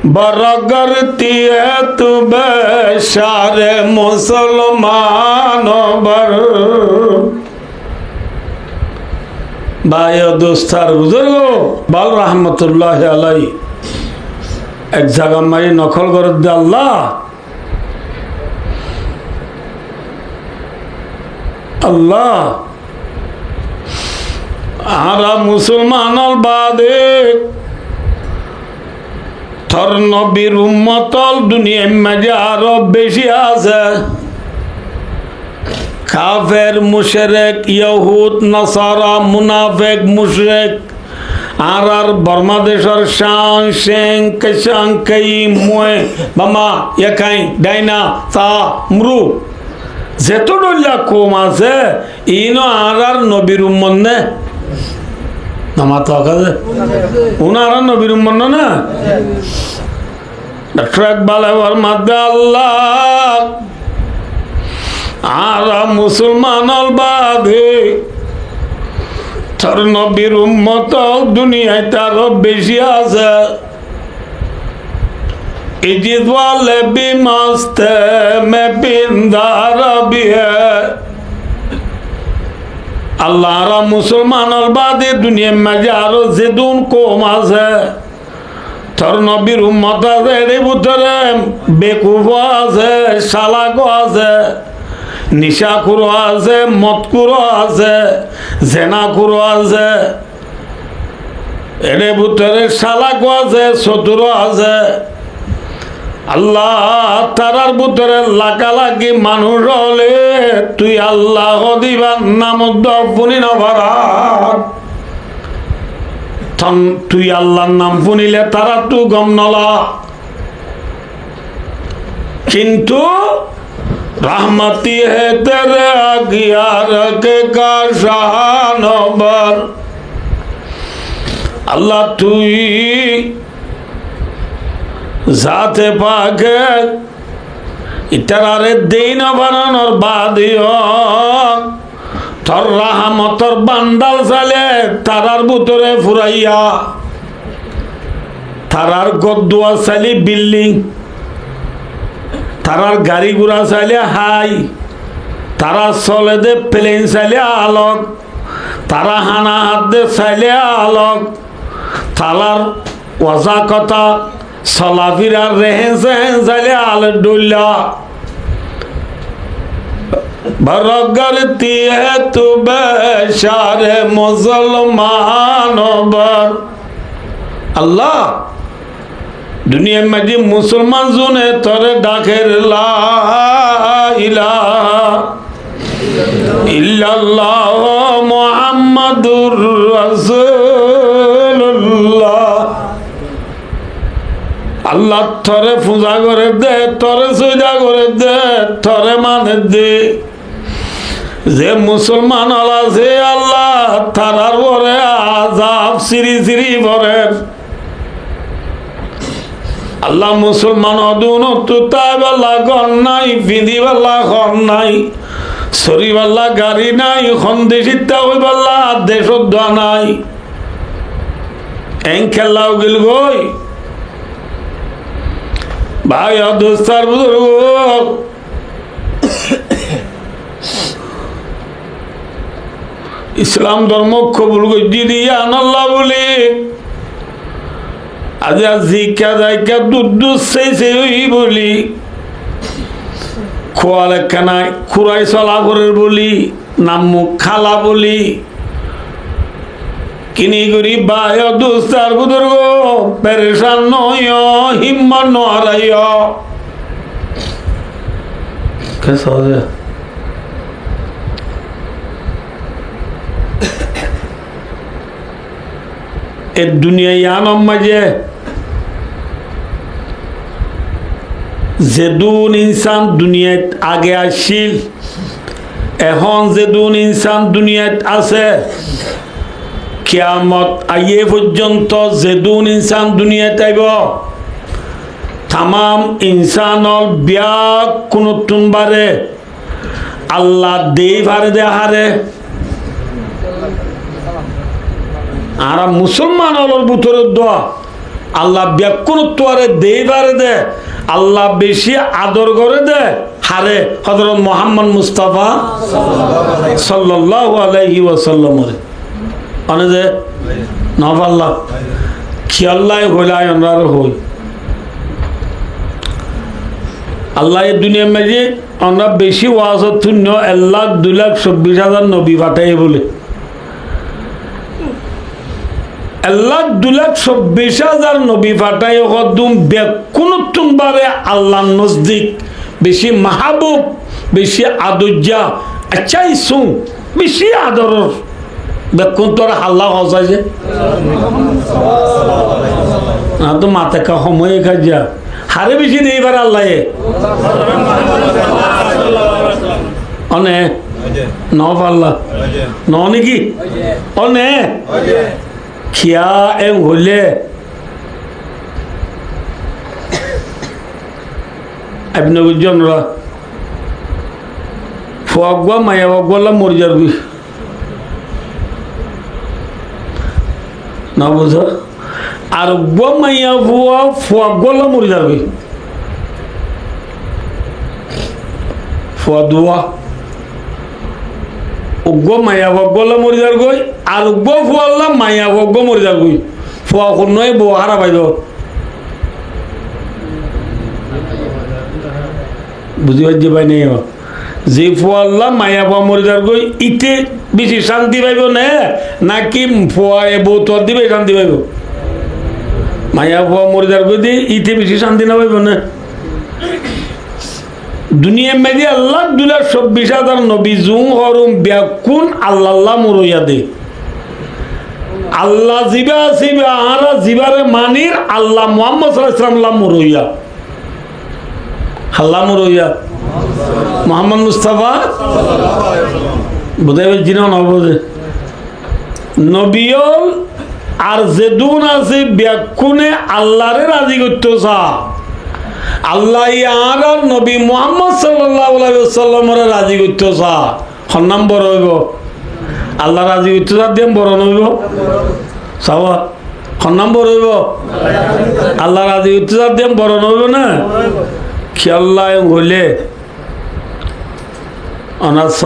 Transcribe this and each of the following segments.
बरगरती है तू बेशारे मुसलमानों बर भाई दोस्तार बुजुर्गो बाल रहमतुल्लाह अलैहि एक जगह मारी नकल कर दे अल्लाह अल्लाह आरा मुसलमान बादे थर नबीर उम्मतल दुनिया में आरो बेशी आछे काफेर मुशरिक यहूद नसारा मुनाफिक मुशरिक आर बांग्लादेशर शान शेंग कशांग कई मुए बामा यकाई डाइना ता मरु जेतो डोल्ला कोम आछे इनो आर नबीर उम्मत ने उनारा नबीर उम्मत ना डॉक्टर इकबाल अल्लाह आरा मुसलमान बादे थर नबीर उम्मत दुनिया तारो बेशी आछे इजिद वाले भी मस्त में बिंदार भी है अल्लाह रा मुसलमान बादे दुनिया में जारो जिदुन कोम आछे थर नबीर उम्मत आछे बुतरे बेकुफ आछे शालाको आछे निशाखुरो आछे मदखुरो आछे जेनाखुरो आछे एरे बुतरे शालाको आछे चतुरो आछे अल्लाह तारार बुतरे लाखालाखि मानुष हले तुई अल्लाह दिबार नाम फुनि नभरा तुई अल्लाहर नाम फुनिले तारा तू गम नला किन्तु रहमती है तेरे अगियार के का शानवर अल्लाह तुई जाते पाके इतरारे दिन बनानोर बादियो तोर रहमतर बांडाल साले तारार बुतरे फुराइया तारार गद्दुआ साली बिल्डिंग तारार गाड़ी गुड़ा चाइले हाई तारा चले दे प्लेन चाइले आलोक तारा हाना हाथ दे चाइले आलोक तालार वजा कथा चलाफिरा रेहेन सेहेन चाइले आल डुल्ला बरगरती है तू बेशारे मुसलमानों बर अल्लाह दुनिया में जी मुसलमान जुने तोरे डाकेर ला इलाहा इल्लल्लाह मुहम्मदुर रसूलुल्लाह अल्लाह तोरे पूजा करे दे तोरे सुजा करे दे तोरे माने दे जे मुसलमान आला जे अल्लाह तारार बरे आजाब सिरी सिरी बरे अल्लाह मुसलमान अदुनो तुताय वाला घर नाई विधि वाला घर नाई सरी वाला गाड़ी नाई खंदेशिता हुई वाला देशोद्धा नाई एंखेला उगिल गोई भाई दोस्तार बुजुर्ग इस्लाम धर्म कबूल कर दिया अल्लाह बोले आज जिका जायका दूध से बोली खोয়ালে কানায় খুরাই চলা করে বলি নামু খালা বলি কিনি করি বায় দুস্তার বুজুর্গ পেরেশান নয় হিম্মত নহারাইয় कैसा हो गया ए दुनिया यानम मजे যেদুন ইনসান দুনিয়াত আগে আসিল এখন যেদুন ইনসান দুনিয়াত আছে কিয়ামত আইয়ে পর্যন্ত যেদুন ইনসান দুনিয়াত আইব तमाम इंसानल ब्या कुनुतुन बारे अल्लाह दे बारे दे हारे আর মুসলমান হলোর ভিতরে দোয়া আল্লাহ ব্যাকুণত্বরে দেইবারে দে, আল্লাহ বেশি আদর করে দে হারে হযরত মুহাম্মদ মুস্তাফা সাল্লাল্লাহু আলাইহি ওয়াসাল্লাম রে অনে যে নফাল্লাহ খেয়াল্লাই হইলাই অনার হই আল্লাহ এই দুনিয়া মাঝে আমরা বেশি ওয়াজত শূন্য 1,02,24,000 নবী পাঠাই বলে 1,02,24,000 নবী পাঠাই হদুম বেকুনতুন বারে আল্লাহ নজদিক বেশি মাহবুব বেশি আদর্যা আচ্ছাই শুন বেশি আদর বেকুন তোর আল্লাহ হসাই যে না তো মাথা কা সময় খা যা হারে বেশি দেই পারে আল্লাহ অনে নফ আল্লাহ ন নাকি অনে খিয়া এম হলে আপনি বুঝছেন ফুয়া মায়া বগলা মরে যাবি না বুঝ আর মাইয়া ফুয়া ফুয়া গলা মরে যাবি ফুয়া দুয়া উগ্র মায়া বগলা মরে যার গই আর উগ্র ফুয়াল্লা মায়া বগ্গ মরে যার গই ফুয়া নয় বউ হারা পাইব বুঝি পাইছি পাই নাই যে ফুয়াল্লা মায়া ফুয়া মরে যার গই ইতে বেশি শান্তি পাইব না নাকি ফুয়া এ বউ তোর দিবে শান্তি পাইব মায়া ফুয়া মরে যার গই দিয়ে ইতে বেশি শান্তি না পাইব না দুনিয়া মেদি 1,02,24,000 নবী জুম হরুম ব্যাকুন আল্লাহ মুরইয়া দে আল্লাহ জিবা আসিবা আরা জিবারে মানির আল্লাহ মুহাম্মদ সাল্লাল্লাহু আলাইহি ওয়াসাল্লাম মুরইয়া আল্লাহ মুরইয়া মুহাম্মদ মুস্তাফা সাল্লাল্লাহু আলাইহি ওয়াসাল্লাম বুঝাই জিনা না বুঝে নবিয়ল আর জেদুন আছে ব্যাকুনে আল্লাহরে রাজি করতে চা আল্লাহ আর নবী মুহাম্মদ সাল্লাল্লাহু আলাইহি ওয়াসাল্লামের রাজি করতে চা হন নম্বর হইব আল্লাহ রাজি করতে চা দেম বড় হইব সাওয়া হন নম্বর হইব আল্লাহ রাজি করতে চা দেম বড় হইব না খেয়াল্লাই হইলে অনাস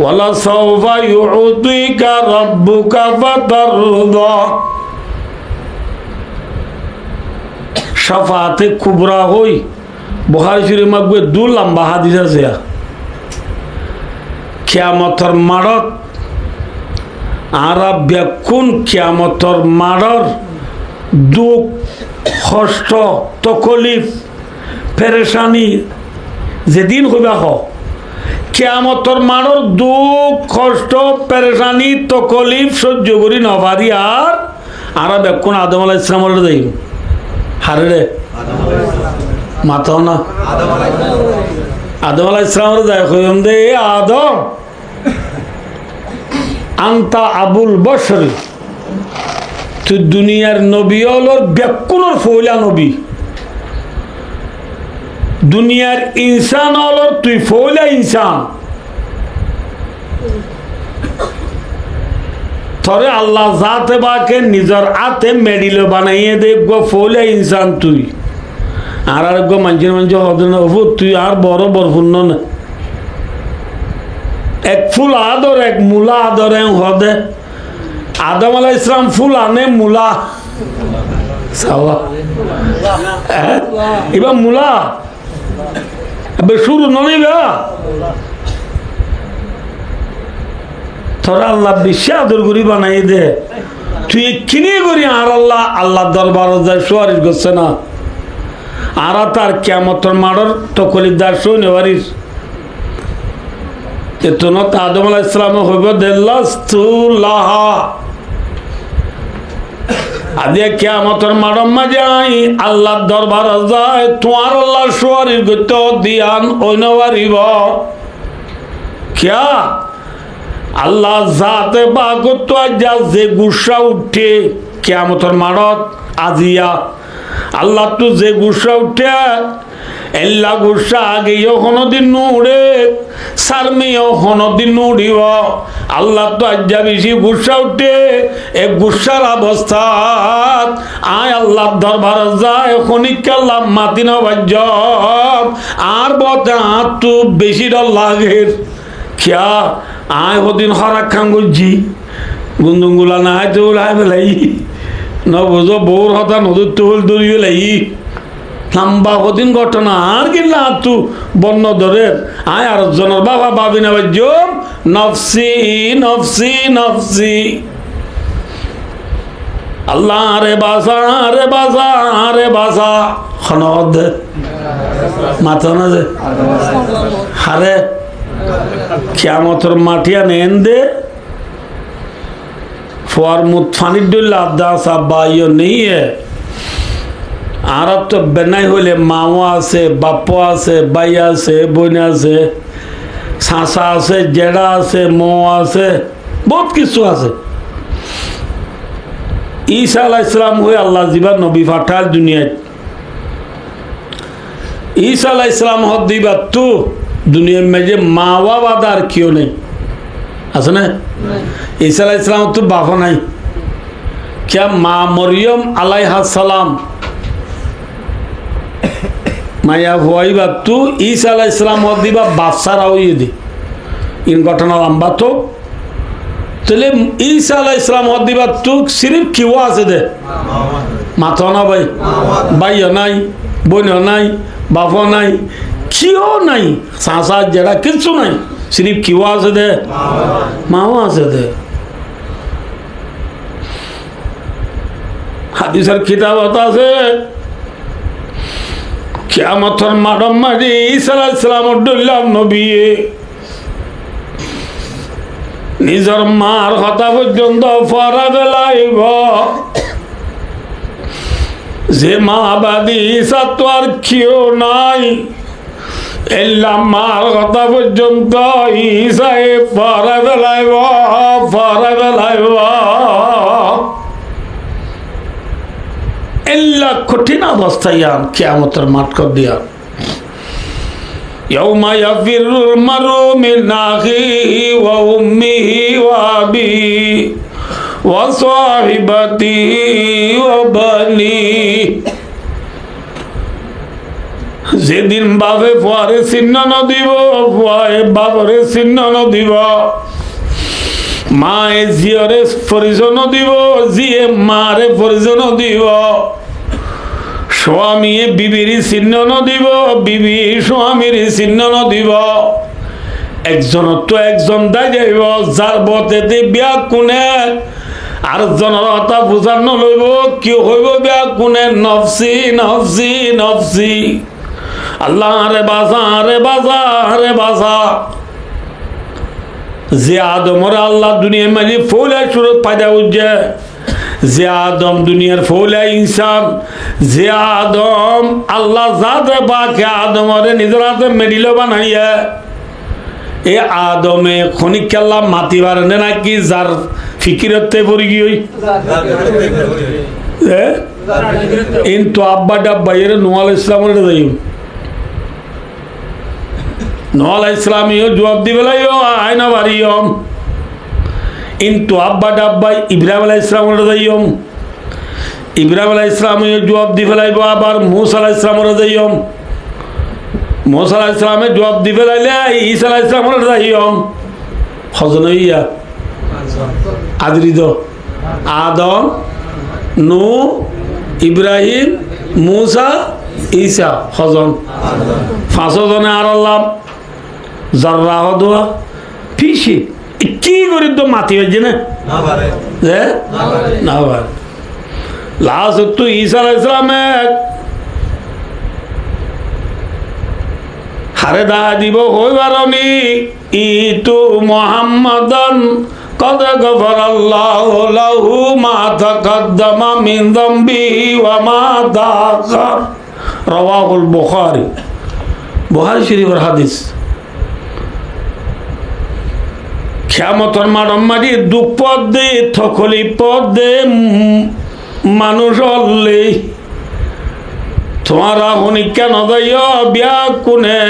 ওয়ালা সাওফা ইউতিকা রাব্বুকা ফাতারদা শাফাতে কুবরা হই বুখারী শরীফ মাগবে দু লম্বা হাদিস আছে কিয়ামতের মাড়ত আরা বেকুন কিয়ামতের মাড়র দুঃখ কষ্ট তকলিফ পেরেশানি যেদিন হইবা হ কিয়ামতের মাড়র দুঃখ কষ্ট পেরেশানি তকলিফ সহ্য করি নপারি আর আরা বেকুন আদম আলাইহিস সালামের যাইব হারে রে মাথা না আদম আলাইহিস সালামের যাই কইম দে আদম আনতা আবুল বশর তুই দুনিয়ার নবী হলোর বেকুনর ফৌলা নবী দুনিয়ার ইনসান হলোর তুই ফৌলা ইনসান থরে আল্লাহ জাতে বাকে নিজের হাতে মেডিল বানাইয়ে দেব ফৌলা ইনসান তুই আর গো মানুষের হদে না তুই আর বড় বরফুন্ন না এক ফুল আদর এক মূলা আদর হদে আদম আলাইহিস সালাম ফুল আনে মূলা সাওয়া এবার মূলা এবার শুরু ননিবা তোরা আল্লাহ বেশি আদর করি বানাই দে তুই কিনে করি আর আল্লাহ দরবার যায় সুয়ারিশ করছে না আর তার কিয়ামতের মাড়র তকলিদার সই নেওয়ারিস এতন আদম আলাইহিস সালাম হইব দেল্লাস্তুলাহা আদিয়া কিয়ামতের মাড়র মাঝে আই আল্লাহ দরবার যায় তোমার আল্লাহ সুয়ারিশ করতে দিয়ান ওই নেওয়ারিব কিয়া আল্লাহ জাতে বাগত যা যে গুসা উঠে কিয়ামতের মাড়ত আজিয়া আল্লাহ তো যে গুসা উঠে এল্লা গুসা আগেও কোনোদিন নুড়ে সারমেও কোনোদিন নুড়িব আল্লাহ তো আজ্জা বেশি গুসা উঠে এ গুসার অবস্থা আয় আল্লাহর দরবার যায় খনিকাল্লাহ মাতি নবাজ্য আর বতে তো বেশি ডর লাগে খিয়া আয় হদিন হরাক খান করছি গুন্দুগুলা না হয় তো লাই ফেলাই নবজ বউর হতা নদীর তোল দৌড়িয়ে লাই লম্বা কদিন ঘটনা আর কিনা তু বন্য ধরে আয় আর জনের বাবা বাবি না বাজ্য নফসি নফসি নফসি আল্লাহ রে বাসা রে বাসা রে বাসা খনদ মাথা না যে হারে কিয়ামতের মাটিয়া নেন দে ফর মুত ফানির ডুল্লা আদা সাবাইও নেই আর তো বেনাই হইলে মাও আছে বাপ আছে ভাই আছে বোন আছে শাঁসা আছে জেডা আছে মো আছে বহুত কিছু আছে ঈসা আলাইহিস সালাম হয়ে আল্লাহ জিবা নবী পাঠাল দুনিয়ায় ঈসা আলাইহিস সালাম হদ দিবা তো দুনিয়া মেজে মাওয়া বাদার কেউ নেই আছে না ঈসা আলাইহিস সালাম তো বাবা নাই क्या माँ मरियम अलैहा सलाम माया हुई बात तू ईसा अलैहिस सलाम और दिबा बादशाह हुई दे इन घटना लंबा तो चले ईसा अलैहिस सलाम और दिबा तू सिर्फ क्यों आसे दे मातो ना भाई भाई नहीं बोन नहीं बापो नहीं क्यों नहीं सांसा जरा किच्छु नहीं सिर्फ क्यों आसे दे मावा आसे दे হাদিসের কিতাব আছে কিয়ামতের মাডম মাঝে ঈসা আলাইহিস সালামের দুল্লাহ নবী নিজের মার কথা পর্যন্ত ফরা বেলাইব যে মা বাদী ঈসা তো আর কেউ নাই এল্লা মার কথা পর্যন্ত ঈসাই ফরা বেলাইব ফরা বেলাইব এল্লা কঠিন অবস্থায় কিয়ামতের মাঠ কর দিয়া ইয়াউমা ইয়াফিরুল মারু মিন আখিহি ওয়া উম্মিহি ওয়া আবিহি ওয়া সাহিবাতিহি ওয়া বানিহি যেদিন বাপে ফুয়ারে চিহ্ন নদিব ফুয়ারে বাপরে চিহ্ন নদিব মায়ে জিয়রে পরিজন দিব জিয়ে মারে পরিজন দিব স্বামী বিবির চিহ্ন নদিব বিবি স্বামীর চিহ্ন নদিব একজন তো একজন দায় যাইব যার বতেতে বিয়া কোনে আর জনের কথা বুঝার নলইব কি হইব বিয়া কোনে নফসি নফসি নফসি আল্লাহ রে বাসা রে বাসা রে বাসা যে আদমর আল্লাহ দুনিয়ার মাঝে ফৌলা সুরত পায়দা উঠছে যে আদম দুনিয়ার ফৌলা ইনসান যে আদম আল্লাহ যাতে বাকে আদমরে নিজের হাতে মেডিল বানাইয়া এ আদমে খনিক আল্লাহ মাতি পারে নাকি যার ফিকিরতে পড়ি গিয়ে কিন্তু আব্বা ডাব্বা এর নোয়াল ইসলামের যাই নল ইসলামীয় জবাব দিবে আয়না বাড়িয়ম কিন্তু আব্বা ডাব্বাই ইব্রাহিম আলাইহিস সালামের যাইয়ম ইব্রাহিম আলাইহিস সালামীয় জবাব দিবে লাইব আবার মুসা আলাইহিস সালামের যাইয়ম মুসা আলাইহিস সালামের জবাব দিবে লাইলে ঈসা আলাইহিস সালামের যাইয়ম হজনইয়া আদরিদ আদম নূহ ইব্রাহিম মুসা ঈসা হজন পাঁচজনে আর আল্লাহ জর্রা হদোয়া পিসি কি করি তো মাতি হয়েছে না না পারে লাস্ট তো ঈসা আলাইহিস সালামের হারে দা দিব হইবারনি ইতু মুহাম্মাদান কদ গফরাল্লাহু লাহু মা তাকাদ্দামা মিন যামবিহি ওয়া মা তাআখার রাওয়াহুল বুখারী বুখারী শরীফের হাদিস কিয়ামতের মাঠের মাঝে দুঃখ পথ দে থকলি পথ দে মানুষ হলে তোমারা হনিকা নদয় বিয়া কোনে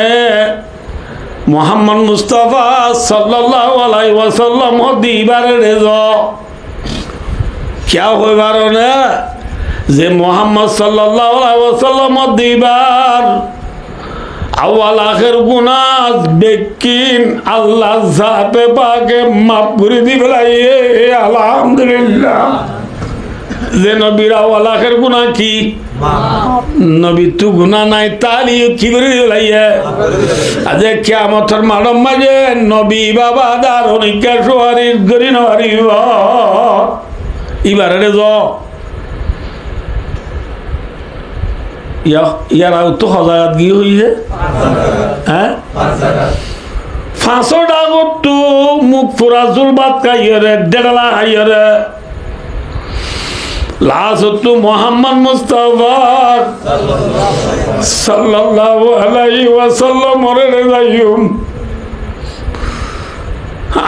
মোহাম্মদ মুস্তাফা সাল্লাল্লাহু আলাইহি ওয়াসাল্লাম দিবারে রেজ क्या হইবার না যে মোহাম্মদ সাল্লাল্লাহু আলাইহি ওয়াসাল্লাম দিবার আওয়াল আখির গুনাহ বেকিন আল্লাহ জাতে পাকে মাফ করে দিবেলাই আলহামদুলিল্লাহ যে নবীর আওয়াল আখির গুনাহ কি নবী তো গুনাহ নাই তালি কি করে দিবেলাই আজ কিয়ামতের মাঠের মাঝে নবী বাবা দারুনিকা সুয়ারিশ করি নরিব এবারে য ইয়ার তো হজায়াত গিয়ে হইছে হ্যাঁ 500 টাকা তো মুখ পুরা জুল বাত খাইরে 1.5 লাখ খাইরে লাশ তো মোহাম্মদ মুস্তাফা সাল্লাল্লাহু আলাইহি ওয়াসাল্লাম রে যাইম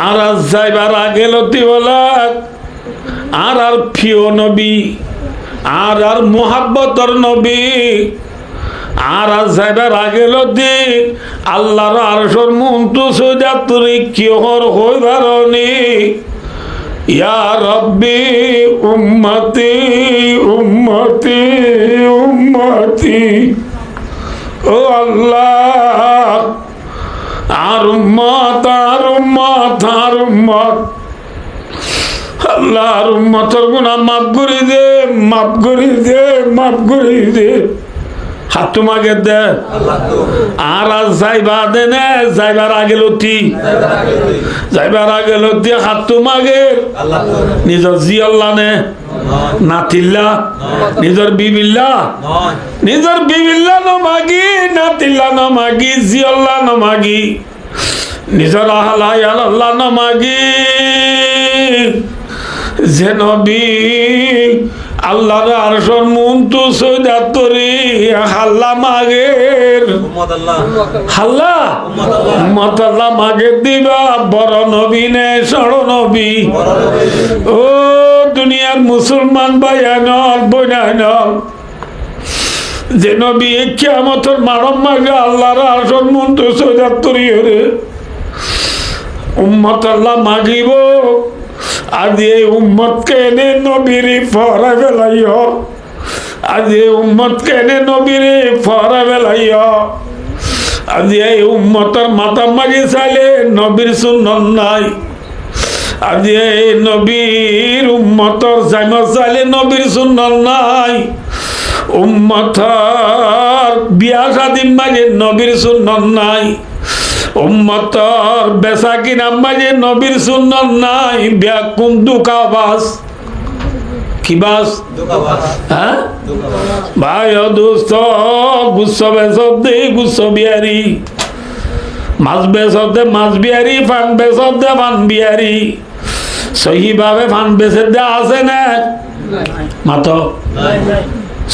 আর যাইবার আগে লতি বলা আর প্রিয় নবী আর মোহাব্বতর নবী আর যাইবার আগে লতি আল্লাহর আরশের মুনতু সুজাতুরি কিহর হইবারনি ইয়া রব্বি উম্মতি উম্মতি উম্মতি ও আল্লাহ আর উম্মত আর উম্মত আর উম্মত আল্লাহর উম্মতের গুনাহ মাফ করে দে মাফ করে দে মাফ করে দে হাত তোমাকে দে আর যাইবা দে না যাইবার আগে লতি যাইবার আগে লতি হাত তোমাকে নিজের জি আল্লাহ নে নাতিল্লা নিজের বিবিল্লা নিজের বিবিল্লা নমাগি নাতিল্লা নমাগি জি আল্লাহ নমাগি নিজের আহলাই আল্লাহ নমাগি যে নবী আল্লাহর আরশের মুনতু সুজাতুরি হাল্লা মাগের হাল্লা উম্মত আল্লাহ মাগে দিবা বড় নবী নে সড় নবী ও দুনিয়ার মুসলমান ভাইয়ানল বোনানল যে নবী কিয়ামতের মারম মাগে আল্লাহর আরশের মুনতু সুজাতুরি রে উম্মত আল্লাহ মাগিব আজ এই উম্মত কেনে নবীরে ফরা বেলাইও আজ এই উম্মত কেনে নবীরে ফরা বেলাইও আজ এই উম্মতের মাথা মাগি চাইলে নবীর সুন্নত নাই আজ এই নবীর উম্মতের জামা চাইলে নবীর সুন্নত নাই উম্মতের বিয়া শাদী মাঝে নবীর সুন্নত নাই উম্মতর বেচা কিনা মাঝে নবীর সুন্নত নাই ব্যাকুম দুকাবাস কি বাস হ্যাঁ ভাই ও দোস্ত গুচ্ছ বেচত দে গুচ্ছ বিহারি মাছ বেচত দে মাছ বিহারি ফান বেচত দে ফান বিহারি সহিভাবে ফান বেচে দে আছে না মাত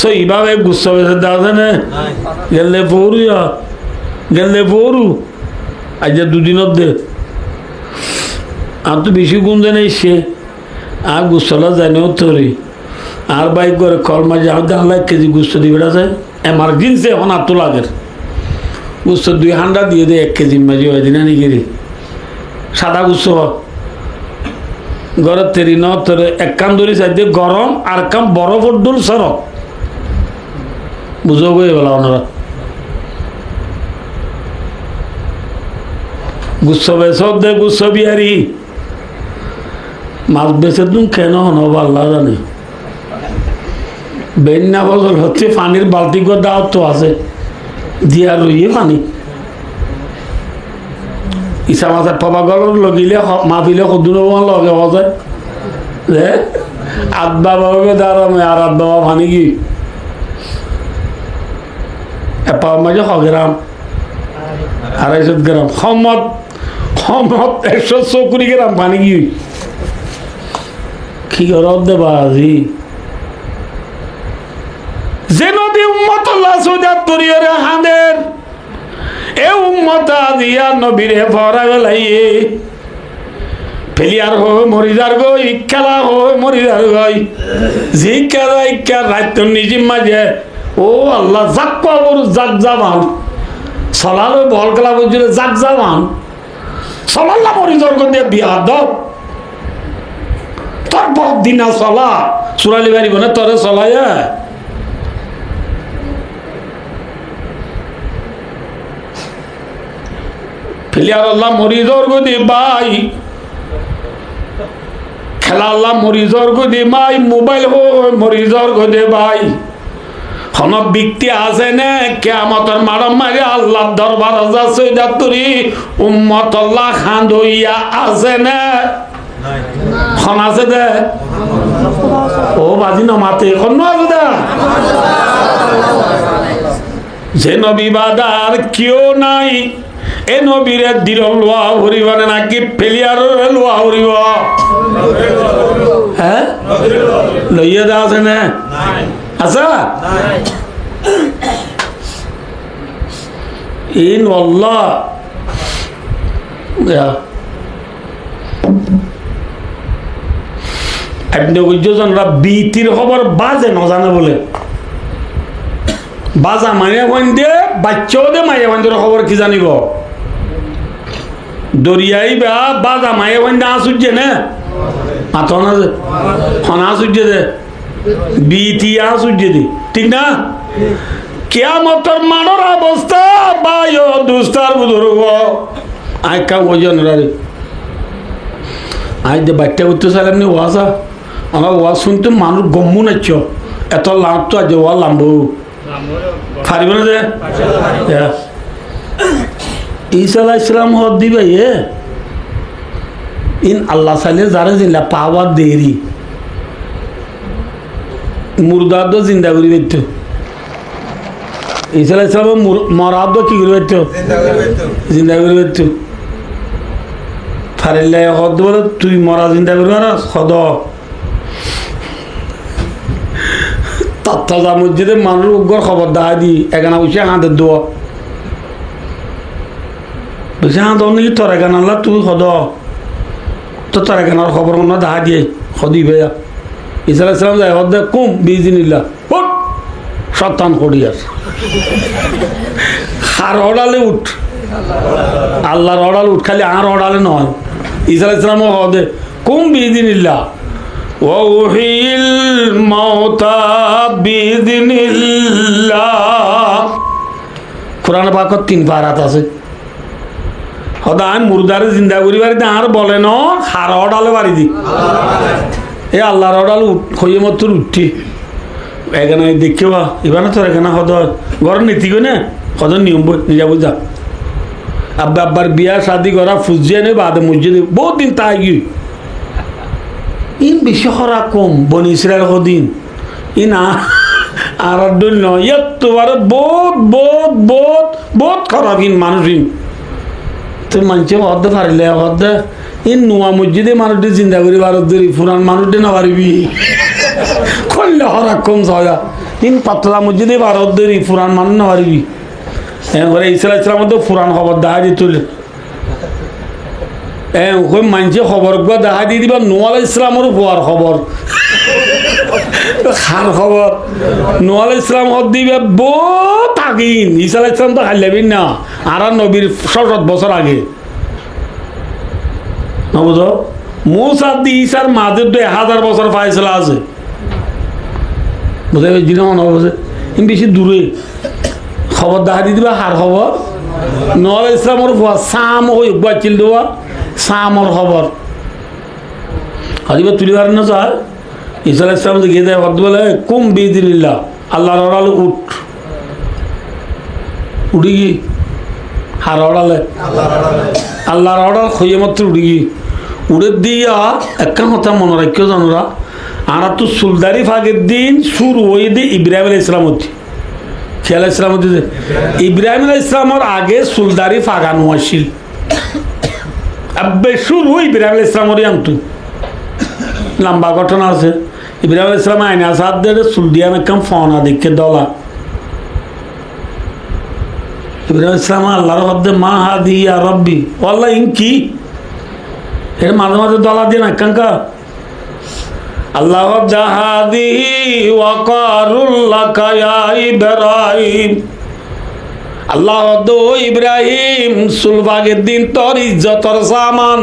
সহিভাবে গুচ্ছ বেচে দে আছে না গেলে পড়ু গেলে পড়ু আজ দুদিনত দে আর তো বেশি গুণ জানে সে আর গুস্তলা জানেও তোরে আর বাইক করে কল মাঝে আলাদা 1 কেজি গুস্ত দিবে আছে এমার্জেন্সি এখন আর তো লাগের গুস্ত 200 দিয়ে দে 1 কেজি মাঝে হয় দিনা নাকি রে সাদা গুস্ত ঘরের তেরি ন তোর এক কাম ধরি চাইতে গরম আর কাম বরফর ডুল সরক বুঝো গো এবেলা ওনারা গুচ্ছ বেচত দে গুচ্ছ বিহারি মাছ বেচে তুমি কেন হনব আল্লাহ জানে বেন্যা বছর হচ্ছে পানির বালতি করে দাও তো আছে দিয়া রইয়ে পানি ইচ্ছা মাছের পাবা গলর লগিলে মাফিলে সদুন লগে হওয়া যে আধ বাবা দাঁড়ামে আর আধ বাবা পানি কি এপাও মাঝে 100 গ্রাম 250 গ্রাম সম্মত 140 গ্রাম পানি কি করত দেবা আজি যে নবী উম্মত আল্লাহ সুজাত করিয়ে হাঁদের এ উম্মত আজিয়া নবীরে ফরা বেলাইয়ে ফেলিয়ার হো মরিদার গই খেলা হো মরিদার গই জি খেলা ইকা রাত নিজে মাঝে ও আল্লাহ জাক কবর জাক জামান সলালে বল খেলা বুঝলে জাক জামান সলাল্লা মরিজর দিয়ে বিয়া দাও তোর বড় দিনা চলা চুরালি বাড়ি বনে তোরে চলাই প্লেয়ার আল্লাহ মরিজর গদি বাই খেলা আল্লাহ মরিজর গদি মাই মোবাইল মরিজর গদি বাই হন ব্যক্তি আছে নে কেয়ামতের মারম মারি আল্লাহ দরবার সৈদাতুরি উম্মত আল্লাহ খান্দইয়া আছে নে খন আছে দে ও বাজি নমাতে এখন আছে দে যে নবী বাদার কেউ নাই এ নবীরে দিল লোয়া হরিবানে নাকি ফেলিয়ার লোয়া হরিব হ্যাঁ লইয়া দা আছে না আচ্ছা ইন আল্লাহ আপনি বুঝছেনরা বিতির খবর বাজে নজানে বলে বাজা মাইয়া বন্ধে বাচ্চাও দে মাইয়া বন্ধের খবর কি জানিব দরিয়াই বা বাজা মাইয়া বন্ধে আসুচ্ছে না আতন আছে হন আসুচ্ছে দে বিতি আসুচ্ছে দি ঠিক না কিয়ামতের মানর অবস্থা বায়ো দুস্তার বুজুর্গ আই কা ওজন রে আই যে বাচ্চা উঠতে চাইলাম নি ওয়াসা আমার ওয়াজ শুনতে মানুষ গম্মু নাচ্ছ এত লাভ তো আজ ওয়া লাম্বু ফারিব না যে ঈসা আলাইহিস সালাম হদ দিবে ইন আল্লাহ চাইলে যারা জিন্দা পাওয়ার দেরি মুর্দার তো জিন্দা করি বেত ঈসা আলাইহিস সালাম মরাদ কি করি বেত জিন্দা করি বেত ফারিল্লাই হদ বলে তুই মরা জিন্দা করবি না সদ তথা মসজিদে মানুষ উগ্র খবর দেখা দি এখানে বসে হাতের দোয়া বসে হাত নাকি তোর এখানে আনলা তুই সদ তো তোর এখানের খবর মনে দেখা দিয়ে সদি ভাইয়া ঈসা আলাইহিস সালাম যাই হদ কুম বিজিনিল্লাহ উঠ শতান করি আর হার অড়ালে উঠ আল্লাহর অড়ালে উঠ খালি আর অড়ালে নয় ঈসা আলাইহিস সালাম হদে কুম বিজিনিল্লাহ ওয়াহিল মাউতা বিইذনিল্লাহ কুরআন পাকত 3 পারাত আছে হদান মুর্দারে জিন্দা করিবার দে আর বলে ন হার অডালে বাড়ি দি এ আল্লাহর অডাল হইয়ে মত উঠি এখানে দেখিবা এবার তোর এখানে হদ ঘর নীতি গনে হদ নিয়ম নিজা বুঝা আব্বা আব্বার বিয়া শাদি করা ফুজিয়ে নে বাদে মসজিদে বহুত দিন তাই গিয়ে ইন বেশি হরা কম বনি ইসরায়েল হদিন ইন আর নয় ইয়াত তোমার বহুত বহুত বহুত বহুত খারাপ ইন মানুষ ইন তো মানুষে হদ্দে পারিলে হদ্দে ইন নোয়া মসজিদে মানুষটি চিন্তা করি ভারত ধরি পুরান মানুষটি না পারিবি করলে হরা কম সয়া ইন পাতলা মসজিদে ভারত ধরি পুরান মানুষ না পারিবি এরপরে ইসলাম তো পুরান খবর দেখা দিয়ে তুলে ওই মানুষে খবর দেখা দিয়ে দিবা নোয়াল ইসলামের হওয়ার খবর খার খবর নোয়াল ইসলাম হদ দিবে বহু থাকিন ঈসা ইসলাম তো খাইলেবিন না আর নবীর 7 বছর আগে না বুঝো মুসা দি ঈসার মাঝে তো 1000 বছর ফাইসলা আছে বুঝে জিনা মনে হবে বেশি দূরে খবর দেখা দিয়ে দিবা হার খবর নোয়াল ইসলামের হওয়া সাম হয়ে বাচ্চিল দেওয়া সামর খবর হাজিবা তুলি পারেন না স্যার ঈসা আলাইহিস সালাম গিয়ে দেয় বলে কুম বিইذনিল্লাহ আল্লাহর অড়ালে উঠ উঠি গি হার অড়ালে আল্লাহর অড়াল খইয়ে মাত্র উঠি গি উড়ে দিয়া একটা কথা মনে রাখিও জানোরা আর তো সুলদারি ফাঁকের দিন শুরু হয়ে দিয়ে ইব্রাহিম আলাইহিস সালাম হচ্ছে খেয়াল ইসলাম হচ্ছে ইব্রাহিম আলাইহিস সালামের আগে সুলদারি ফাঁকানো আসছিল শুরু ইব্রাহিম আলাইহিস সালামেরই আনতো লম্বা ঘটনা আছে ইব্রাহিম আলাইহিস সালাম আইনা সাত দিয়ে চুল দিয়া একদম ফনা দেখে দলা ইব্রাহিম আলাইহিস সালাম আল্লাহর হদ্দে মা হাদি ইয়া রব্বি আল্লাহ ইন কি এর মাঝে মাঝে দলা দিয়ে না কাঙ্কা আল্লাহ জাহাদিহি ওয়া কারুল্লাকা ইয়া ইব্রাহিম, আল্লাহ দো ইব্রাহিম সুলফাগের দিন তোর ইজ্জতর সামান।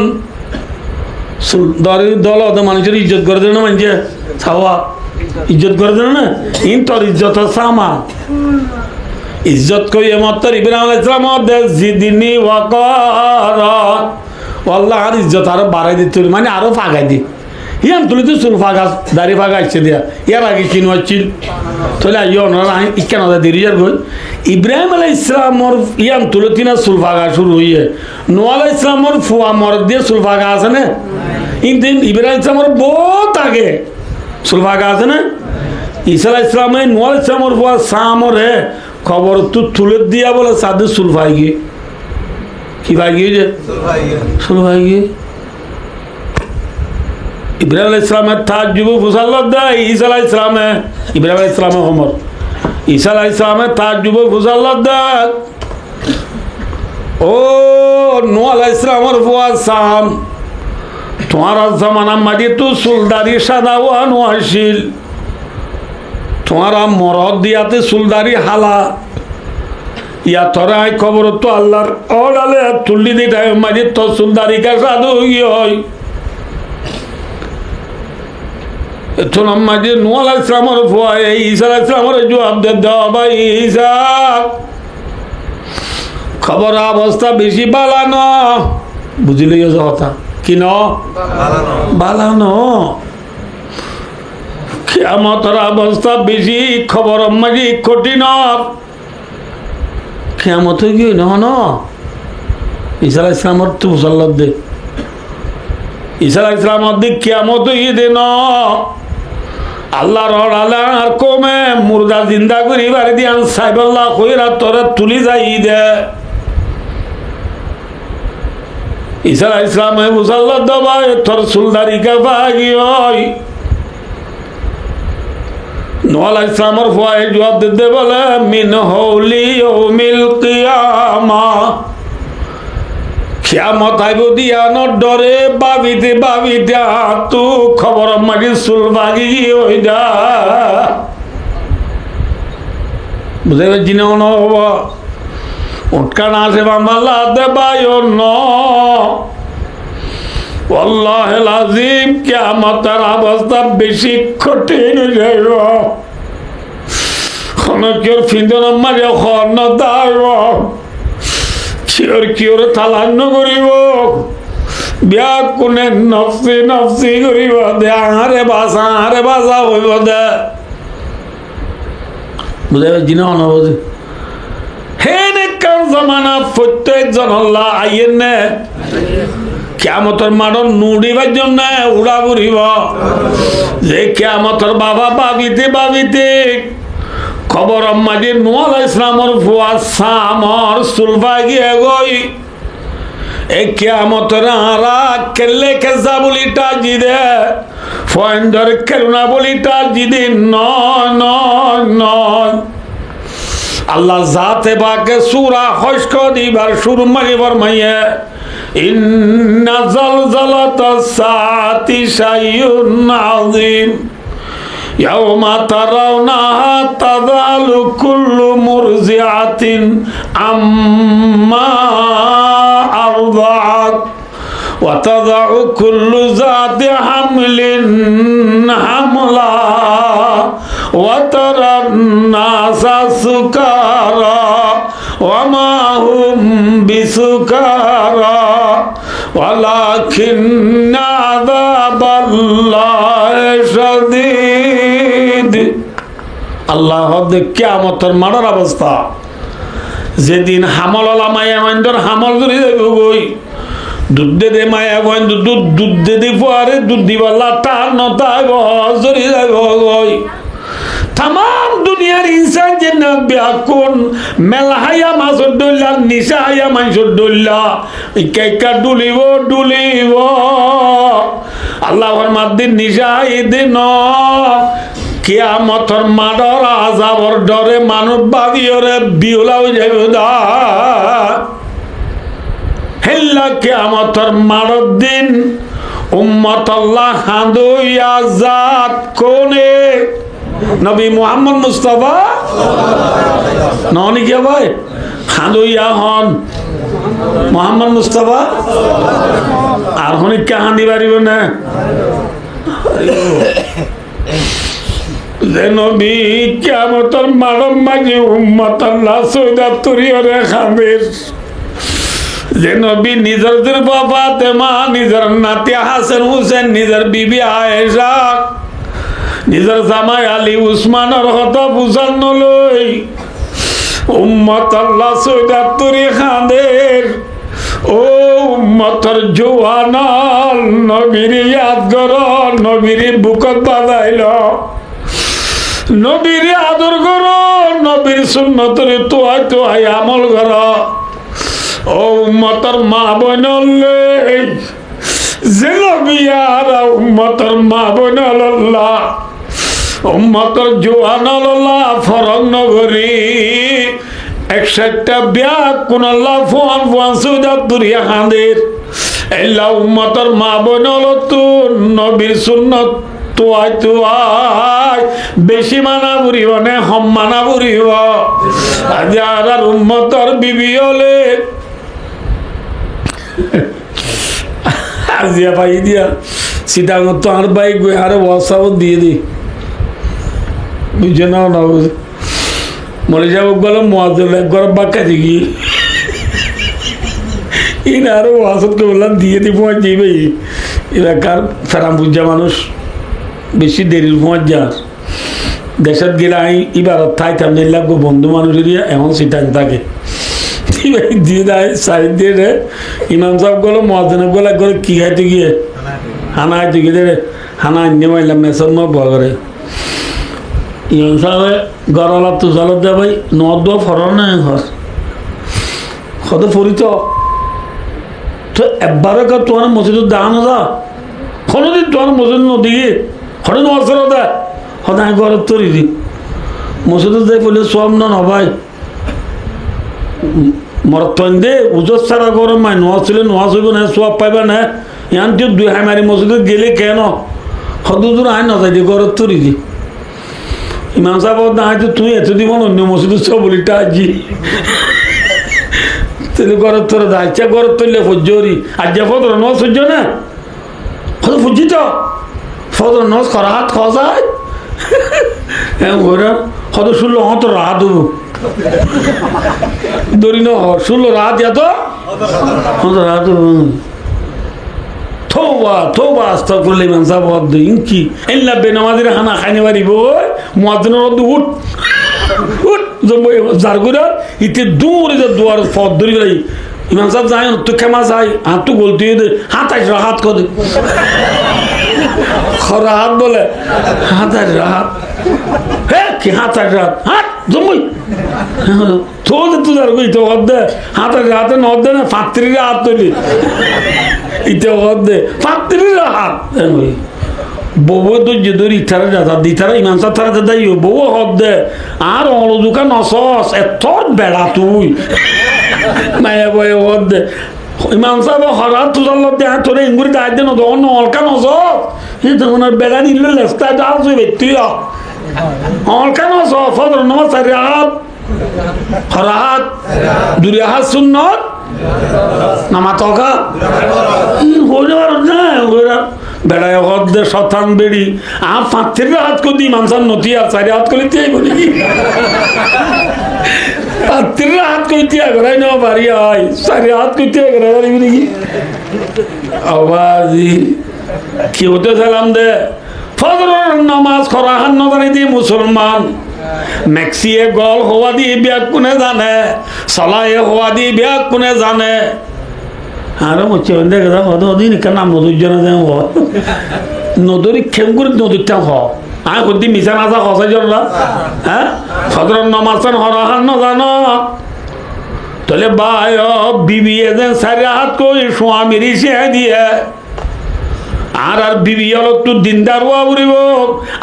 দল মানুষের ইজ্জত করে দেন না, মানুষে ছাওয়া ইজ্জত করে দেন না, ইন তোর ইজ্জতর সামান। ইজ্জত কই মতর ইব্রাহিম আলাইহিস সালাম জিদিনি ওয়া কার, আল্লাহ আর ইজ্জত আরো বাড়াই দিতে, মানে আরো ফাগাই দি। ইয়াম তুলি তো চুল ফাঁকা দাড়ি ফাঁকা আসছে দিয়া, ইয়ার আগে কিনো আসছিল তাহলে আইয় ওনারা ইকেন দেরি যার গই। ইব্রাহিম আলাইহিস সালামর ইয়াম তুলে তিনা চুল ফাঁকা শুরু হইয়ে, নোয়া আলাইহিস সালামর ফুয়া মরদ দিয়ে চুল ফাঁকা আছে না, কিন্তু ইব্রাহিম ইসলামর বহুত আগে চুল ফাঁকা আছে না। ঈসা আলাইহিস সালামে নোয়া আলাইহিস সালামর ফুয়া সামরে খবর তো তুলে দিয়া বলে সাদে চুল ফাই গিয়ে, কি ফাই গিয়ে যে চুল ফাই গিয়ে। ইব্রাহিম আলাইহিস সালামের তাজ্জুব ফুসাল্লাহ দেয় ঈসা আলাইহিস সালামে, ইব্রাহিম আলাইহিস সালামের ওমর, ঈসা আলাইহিস সালামের তাজ্জুব ফুসাল্লাহ দেয় ও নূহ আলাইহিস সালামের ফুয়া সাম, তোমার জামানা মাঝে তো চুলদারি সাদা ওয়ানো আসিল, তোমার মরদ দিয়াতে চুলদারি হালা, ইয়া তোরা খবর তো আল্লাহর অডালে তুল্লি দিটাই মাঝে তো চুলদারি কা সাধু হয়। এখন মাঝে নূহ আলাইহিস সালামের ফুয়া ঈসা আলাইহিস সালামের জবাব দে দাও ভাই ঈসা, খবর অবস্থা বেশি বালানো, বুঝলি কথা কি ন বালানো, কিয়ামতের অবস্থা বেশি খবর মাঝে কঠিন, কিয়ামত কি ন ঈসা আলাইহিস সালামের তো মুসাল্লাত দে, ঈসা আলাইহিস সালামের দিক কিয়ামত ঈদে ন আল্লাহর আর কমে মুর্দা জিন্দা করি বাড়ি দিয়ান সাইবাল্লাহ কইরা তোরা তুলি যাই দে। ঈসা আলাইহিস সালামে মুসাল্লাত দবায় তোর চুলদারি কা ভাগি হয়। নূহ আলাইহিস সালামের ফুয়ায়ে জবাব দিতে বলে মিন হৌলি ইয়াউমিল কিয়ামা, কিয়ামত আইব দিয়ানোর ডরে বাবিতে বাবিতে তু খবর মাগি চুল ভাগি হই যা, বুঝতে পারছি না কোনো হবো উৎকা না আসে বাম্বাল্লা দেবায় ন আল্লাহুল আযীম, কিয়ামতের অবস্থা বেশি কঠিন যাইব, খনকের ফিন্দন মাঝে খন্ন দাইব, কিয়র তালান্ন করিব, বিয়া কোনে নফসি নফসি করিব দে, আহারে বাসা হইব দে, বুঝে জিনা অনবধি হে নেকার জামানা প্রত্যেকজন আল্লাহ আইয়েন নে কিয়ামতের মাঠর নুড়িবার জন্য উড়া ঘুরিব, যে কিয়ামতের বাবা বাবিতে বাবিতে খবর মাঝে নূহ আলাইহিস সালামের ফুয়া সামর সুলফা গিয়ে গই, এই কিয়ামতের আরা কেলে কেসা বলিটা জিদে ফয়েন্দর কেলুনা বলিটা জিদি নয় নয় নয়। আল্লাহ জাতে বাকে সূরা খশক দিবার শুরু মারিবার মাইয়ে ইন্না জালজালাতাস সাআতি শাইউন আযীম, ইয়াওমা তারাউনাহা তাযালু কুল্লু মুরজিআতিন আম্মা আরদাআত ওয়া তাযাউ কুল্লু যাতি হামলিন হামলা ওয়া তারান নাসা সুকারা ওয়া মা হুম বিসুকারা ওয়ালাকিন্না আযাবাল্লাহি শাদীদ। আল্লাহ কিয়ামতের মারার অবস্থা, যেদিন হামল আলা মায়া মাইন্ডর হামল ধরে যাইব গই, দুধ দে মায়া গইন্দ দুধ দে পরে দুধ দিবাল্লা টান নতাইব জরি যাইব গই। তাম দুনিয়ার ইনসান যে না ব্যাকুন মেলাহাইয়া মাছর ডল্লা নিশা হাইয়া মাংসর ডল্লা কেকা ডুলিব ডুলিব আল্লাহর মাদ্দিন নিশা দিন কিয়ামতর মাডর আযাবর ডরে মানুষ বাবিয়রে বিউলা হয়ে যাবে দা হেল্লা কিয়ামতর মাডর দিন উম্মত আল্লাহ হাঁদুইয়া যা হাত কোনে নবী মুহাম্মদ মুস্তাফা ননি কে ভাই হাঁদইয়া হন মোহাম্মদ মুস্তাফা আর হনিক কে হাঁদি পারিব না যে নবী কিয়ামতের মানব মাঝে উম্মত আল্লাহ সৈয়দা তুরিয়রে খাবের যে নবী নিজের বাবা তেমা নিজের নাতি হাসান হুসেন নিজের বিবি আয়েশা নিজের জামাই আলী উসমানের কথা বুঝান নলই উম্মত আল্লাহ সৈয়দা তুরি খাদের ও উম্মতর জওয়ানাল নবীর ইয়াদ কর নবীর বুকত বাজাইল নবীর আদর কর নবীর সুন্নতের তোয়াই তোয়াই আমল কর ও উম্মতর মা বনলে যে নবী আর উম্মতর মা বনল্লাহ উম্মতর জওয়ানাল্লাহ ফরক নগরী 61টা বিয়া কোন আল্লাহ ফোন ফোন সৈয়দা তুরিয়া খাদের এল্লা উম্মতর মা বনলত নবীর সুন্নত তোয়াই তোয়াই বেশি মানা বুড়িব নে হম মানা বুড়িব আর উম্মতর বিবি হলে আজিয়া পাই দিয়া সীতাঙ্গ তো আর বাইক আরে ওয়াসাও দিয়ে দি বুঝে নাও না বুঝে মরে যাবো গেল মহাজল একবার বাক্কা দিঘি ইন আরো ওয়াসতকে বললাম দিয়ে দি পৌঁছ যাবে এলাকার ফেরাম বুঝা মানুষ বেশি দেরির পৌঁছ যার দেশের গেলে আমি এবার থাইতাম লাগবো বন্ধু মানুষের এমন সিটাং থাকে দিয়ে দেয় সাইড দিয়ে রে ইমাম সাহেব গেলো মহাজনের গেলে একবার কি খাইতে গিয়ে হানা খাইতে গিয়ে রে হানা আনিয়ে মাইলাম মেসর মা বগরে ইমাম সাহেবে গড়ালা তুষালত দে ভাই নদ ফরন নাই ঘর কত ফরিত তো একবারে কার তোমার মসজিদ দাঁড়ানো যা কোনোদিন তোমার মসজিদ নদীকে হরে নসর দে সদায় ঘরের তরি দি মসজিদ যাই বলে সব ন ভাই মরতন দে উজর ছাড়া গরম মাই নোয়া ছিল নোয়া চইব না সব পাইবা না ইয়ান তুই দুই হাই মারি মসজিদে গেলে কেন সদুদূর আই নজাই দি ঘরের তরি দি ইমাম সাহেব না হয়তো তুই এত দিব অন্য মসজিদের সব বলিটা আজি তাহলে ঘরের তোরা দাইছা ঘরের তৈলে ফজ্জরি আর যে ফদর ন সহ্য না কত ফুজি তো ফদর ন করা হাত খাওয়া যায় হ্যাঁ ওরা কত শুনলো হত রাত হবো দড়ি ন শুনলো রাত এত হত রাত হবো থোবা থোবা আস্তা করলে ইমাম সাহেব হদ ইনকি এল্লা বেনামাজির হানা খাইনে পারিব মুয়াজ্জিনের হদ উঠ উঠ যার করে ইতে দূর যে দুয়ার পথ ধরি গেলাই ইমাম সাহেব যায় তো কেমা যায় হাত তো গলতি দে হাত আইস হাত কদে খরা হাত বলে হাত আইস হাত হ্যাঁ কি হাত আইস হাত জমই তো তুই যার কই তো হদ দে হাত আইস হাতে নদ দে না ফাত্রির হাত তৈরি ইতে হদ দে ফাত্রির হাত বউ তো যে ধরি ইথারা যাতা দিথারা ইমান সাহেব তারা দাদা বউ হদ দে আর অলজুকা নসস এত বেড়া তুই মায়া বয়ে হদ দে ইমাম সাহেব হঠাৎ তুজার লোক দেয় তোরে ইঙ্গুরি দায় দে নদ অন্য অলকা নসস এই তখন বেড়া নিল লেস্তা ডাল তুই তুই অলকা নসস ফদর নমাজ চারি হাত হরাত দুরি হাত সুন্নত নামা তকা হয়ে যাবার না বেড়ায় হদ্দে শতান বেড়ি আর 5 হাত করে দিই মানুষের নথি আর 4 হাত করে দিয়ে বলি 5 হাত করে দিয়ে ঘরাই নেওয়া বাড়ি হয় 4 হাত করে দিয়ে ঘরাই বাড়ি বলি আওয়াজি কি হতে চালাম দে ফজরের নামাজ খরাহান নজানি দিয়ে মুসলমান মেক্সিয়ে গল হওয়া দিয়ে বিয়া কোনে জানে সলায়ে হওয়া দিয়ে বিয়া কোনে জানে আরো মচ্ছে দেখে দাও ওদিন কেন নদীর জন্য নদীর খেম করে নদীরটা হ আমি কদি মিশা নাচা হসাই জন্য হ্যাঁ ফজরের নামাজ হরাহান ন জানো তাহলে ভাই বিবি এদের 4 হাত করে স্বামীর সে দিয়ে আর বিবি অলত্তু দিনদার হওয়া উড়িব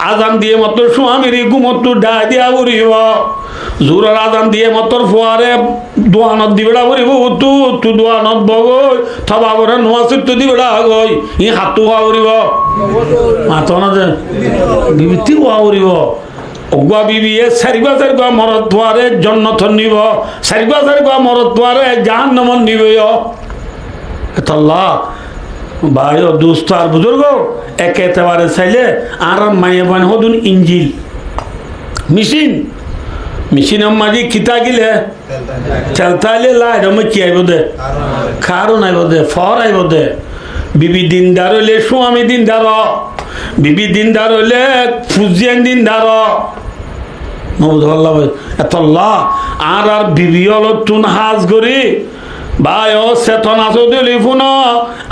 আজান দিয়ে মতো স্বামীর ঘুমত্তু ডাই দিয়া উড়িব জোরের আজান দিয়ে মতর ফোয়ারে দোয়ানত দিবেড়া উড়িব তু দোয়ানত বগৈ থবা বরে নোয়া চিত্ত দিবেড়া গই ই হাতু হওয়া উড়িব মাত না যে বিবিতি হওয়া উড়িব অগুয়া বিবিয়ে চারিবা মরত পোয়ারে জন্নত নিব চারিবা মরত পোয়ারে জাহান নমন নিব এতল্লা ভাই ও দুস্থ আর বুজুর্গ একেবারে চাইলে আর মায়ে বান হদুন ইঞ্জিল মেশিনের মাঝে কিতা গিলে খেলতাইলে লাইরমে কি আইব দে খারও নাইব দে ফর আইব দে বিবি দিনদার হইলে স্বামী দিনদার বিবি দিনদার হইলে ফুজিয়ান দিনদার এতল্লা আর বিবি হল তুন হাজ করি ভাই ও চেতন আছো দিলি ফোন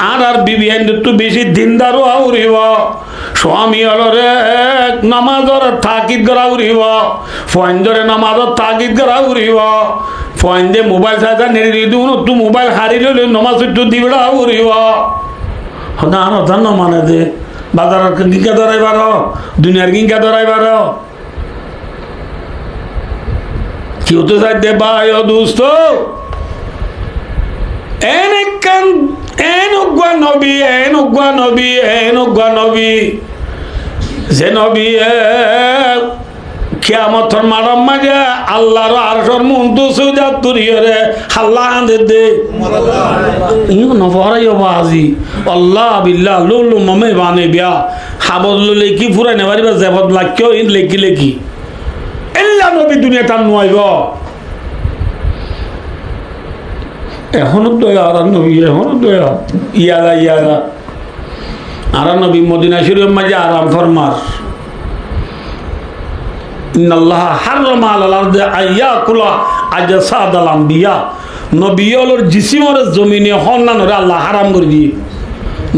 আর বিবি তো বেশি দিনদারও উড়িব স্বামী হল রে নামাজর তাকিদ করা উড়িব ফয়েন্দরে নামাজর তাকিদ করা উড়িব ফয়েন্দে মোবাইল চাইতা নেড়ি দিও তু মোবাইল হারি লইলে নমাজ একটু দিবড়া উড়িব না আর মানে দে বাজারের গিঙ্কা ধরাইবার দুনিয়ার গিঙ্কা ধরাইবার কি হতে চাই দে ভাই ও দুস্থ যে নবী কিয়ামতের মারাম মাঝে আল্লাহর আরশের মুন্টু সুজাত তুরিয়রে হাল্লা আন্দে দে ইও নফরাই বাজি আল্লাহ বিল্লাহ লুলু মমে বানে বিয়া হাবল লেকি ফুরাই নেবারিবা জেবত লাক্য ইন লেকি এল্লা নবী দুনিয়া টান নোয়াইব এখনো দয়া আর নবী এখনো দয়া ইয়াদা আর নবী মদিনা শরীফ মাঝে আরাম ফরমার ইন্নাল্লাহ হাররামা আলাল আরদি আইয়াকুলা আজসাদাল আম্বিয়া নবীয়লর জিসিমর জমিনে হন্নানরে আল্লাহ হারাম করে দিয়ে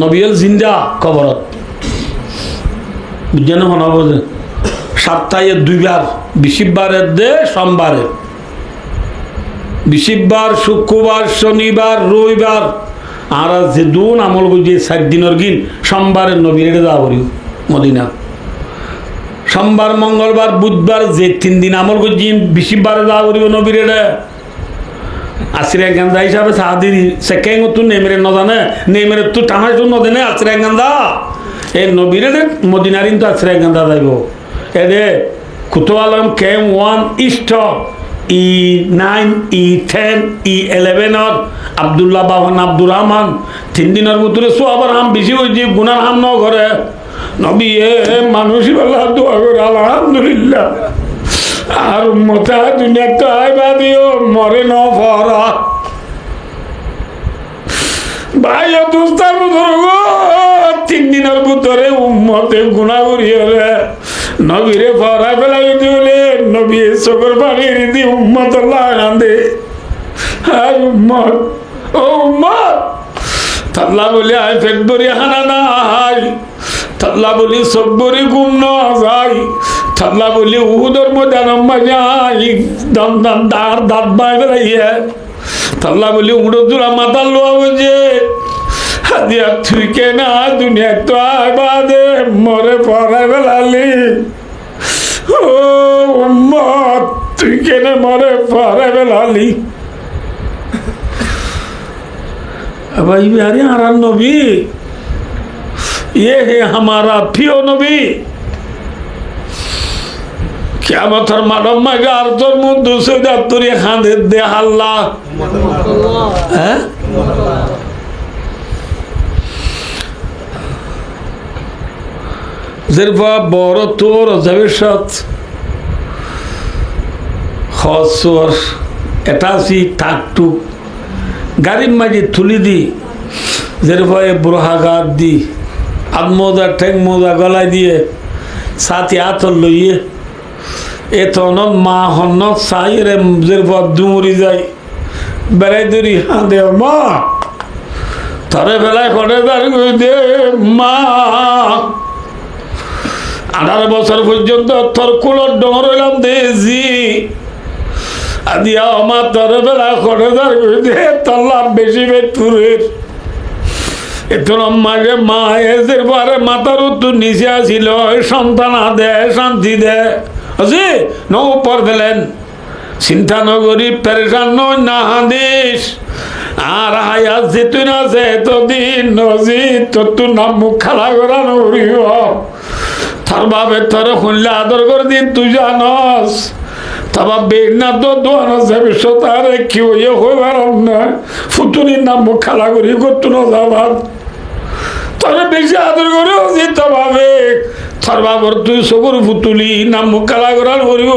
নবীয়ল জিন্দা কবরত বুঝছেন মনে বোঝে সপ্তাহে দুইবার বিশিববারের দে সোমবারে বিশিববার শুক্রবার শনিবার রবিবার আর যে দুন আমল বুঝিয়ে 4 দিনের গিন সোমবারের নবীর যা করি মদিনা সোমবার মঙ্গলবার বুধবার যে 3 দিন আমল করছি বিশিববারে যা করিব নবীর আশ্রয় গান্ধা হিসাবে সাহাদির সেকেং তু নেমেরে নজানে নেমেরে তু টানাই তু নদেনে আশ্রয় গান্ধা এই নবীর মদিনারিন তো আশ্রয় গান্ধা যাইব এদে কুতুব আলম কেম 1 east E9 E10 E11 Abdullah বাহন আব্দুর রহমান 3 দিনের ভিতরে সোয়াবার হাম বেশি হয়েছে গুনার হাম ন করে নবী মানুষ বেলা দোয়া করে আলহামদুলিল্লাহ আর মতা দুনিয়া তো আইবা দিও মরে ন ফরা ভাই দুস্তার বুজুর্গ 3 দিনের ভিতরে উম্মতে গুনাহ করিয়ে নবীরে ফরা ফেলাই দিলে নবী চোখের পানি দি উম্মত লাগান্দে হাই উম্মত ও উম্মত তাল্লা বলে আয় পেট ভরি হানা নাই তাল্লা বলি সব ভরি ঘুম না যাই তাল্লা বলি উহুদর ময়দান যাই দম দাঁত বাই বেড়াইয়া তাল্লা বলি উড়ো জোড়া মাথা লোয়া বুঝে হাদিয়া তুই কেনা দুনিয়া তো আয় বাদে মরে পড়ায় বেলালি ও উম্মত তুই কেনে মরে পড়ায় বেলালি भाई प्यारे हमारा नबी ये है हमारा प्रिय नबी क्या बतर मालूम मगर तो मुद्दू से जातुरी खाने दे हल्ला हैं ज़िरफ़ा बोरो तोर ज़विशत खासवर एटासी टाकटू গাড়ির মাঝে তুলি দি যেরফলে বুড়হাগার দি আদমোদা ঠেং মোদা গলায় দিয়ে সাথে আতর লইয়ে এতন মা হন সাইরে যেরফা দুমুরি যায় বেড়াই দূরি হাঁদে মা তারে বেলায় করে দাঁড়িয়ে দে মা 18 বছর পর্যন্ত তোর কুলোর ডোর হইলাম দেজি আদিয়া আমার তোর বেলা করে দাঁড়িয়ে দে তল্লা বেশি বেতুরের এত মাঝে মা এসে পরে মাথার উত্তর নিচে আসিল সন্তান দে শান্তি দে আজি নৌ পর ফেলেন চিন্তা নগরী পেরেশান নয় না হাদিস আর হায়াত যেতুন আছে এতদিন নজিদ তোর নাম মুখ খালা করা নগরীব তার বাবে তোর শুনলে আদর করে দিন তুই জানস তারপর বেগনা তো দোয়ান আছে বিশ্বতারে কি হইয়ে হইবার না ফুতুনির নাম মুখ খালা করি করতো না যাবার তোরে বেশি আদর করে উচিত ভাবে তোর বাবর তুই চকুর ফুতুলি নাম মুখ খালা করার করিব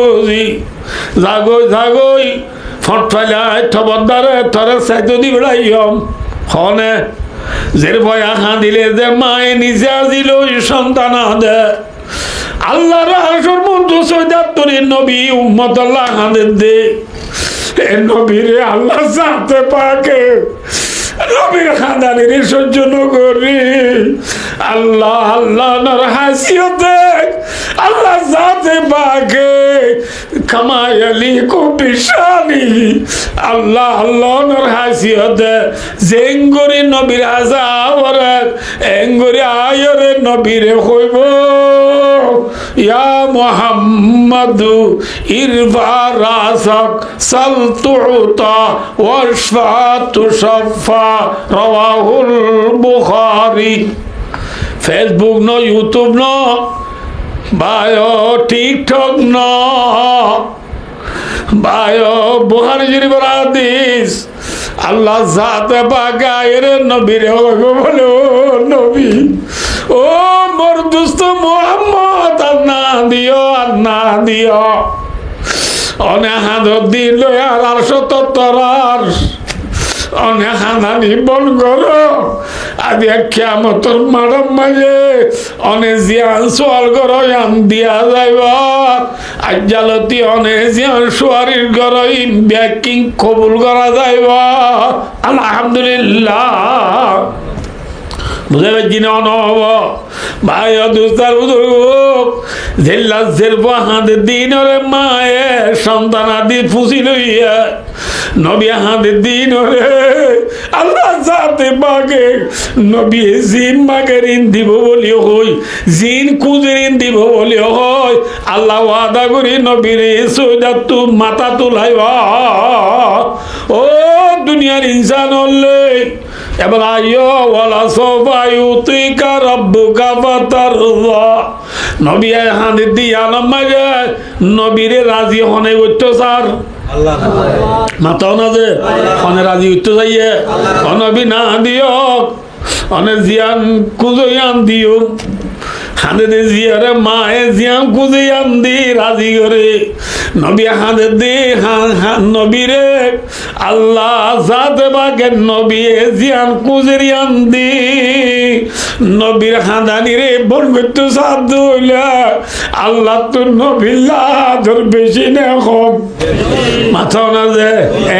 জাগই জাগই ফট ফেলাই থবদারে তোরে সাইতো দি বেড়াইম হনে জের বয়া দিলে যে মায়ে নিজে আজিল সন্তান দে আল্লাহর আসর মন্ত্র সৈদাত্তরের নবী উম্মত আল্লাহ হাদের দে এ নবীরে আল্লাহ চাতে পাকে নবীর খানদানের সহ্য করি আল্লাহ আল্লাহ নর হাসিয়তে আল্লাহ চাতে পাকে কামায়ালি কোটিশানি আল্লাহ আল্লাহ নর হাসিয়তে জেঙ্গরি নবীর আজাওরে এঙ্গরি আয়রে নবীরে কইব ইয়া মুহাম্মাদু ইরফা রাসাক সাল তুতা ওয়াশফা তুশফা রাওয়াহুল বুখারী ফেসবুক ন ইউটিউব ন বায়ো টিকটক ন বায়ো বুখারী শরীফের হাদিস আল্লাহ জাতে পাকের নবীরে বলো নবী ও মোর দোস্ত মুহাম্মদ আন্না দিও অনেক হাত দিল আর 877 অনেক হানানি বল করো আদি কিয়ামতের মাডম মাঝে অনেক জিয়ান সোয়াল করো আন দিয়া যাইব আজ্জালতি অনেক জিয়ান সোয়ারির করো ব্যাকিং কবুল করা যাইব আলহামদুলিল্লাহ বুঝে পাচ্ছি না অনব ভাই দুস্তার বুজুর্গ জেল্লা জেরব হাঁদের দিন ওরে মায়ে সন্তান আদি ফুসি লইয়া নবী হাঁদের দিন ওরে আল্লাহ যাতে বাগে নবী জিন মাকে ঋণ দিব বলি হই জিন কুজে ঋণ দিব বলি হয় আল্লাহ ওয়াদা করি নবীর সৈদা তু মাথা তুলাইবা ও দুনিয়ার ইনসান হলে এবার আইয়ো ওয়ালা সোফা ইউতিকা রাব্বুকা ফাতারদা নবী হাঁদের দিয়া নামাগে নবীরে রাজি হনে অত্যাচার আল্লাহ মাতাও না যে হনে রাজি উঠতে যাইয়ে অনবী না দিও অনেক জিয়ান কুজয়ান দিও হাঁদে দে জিয়ারে মায়ে জিয়ান কুজয়ান দি রাজি করে নবী হাঁদে দে নবীরে আল্লাহ জাতে বাকে নবী জিয়ান কুজরিয়ান দি নবীর হাঁদানি রে বন করতে সাধ্য হইলা আল্লাহ তো নবীল্লা ধর বেশি না কম মাথাও না যে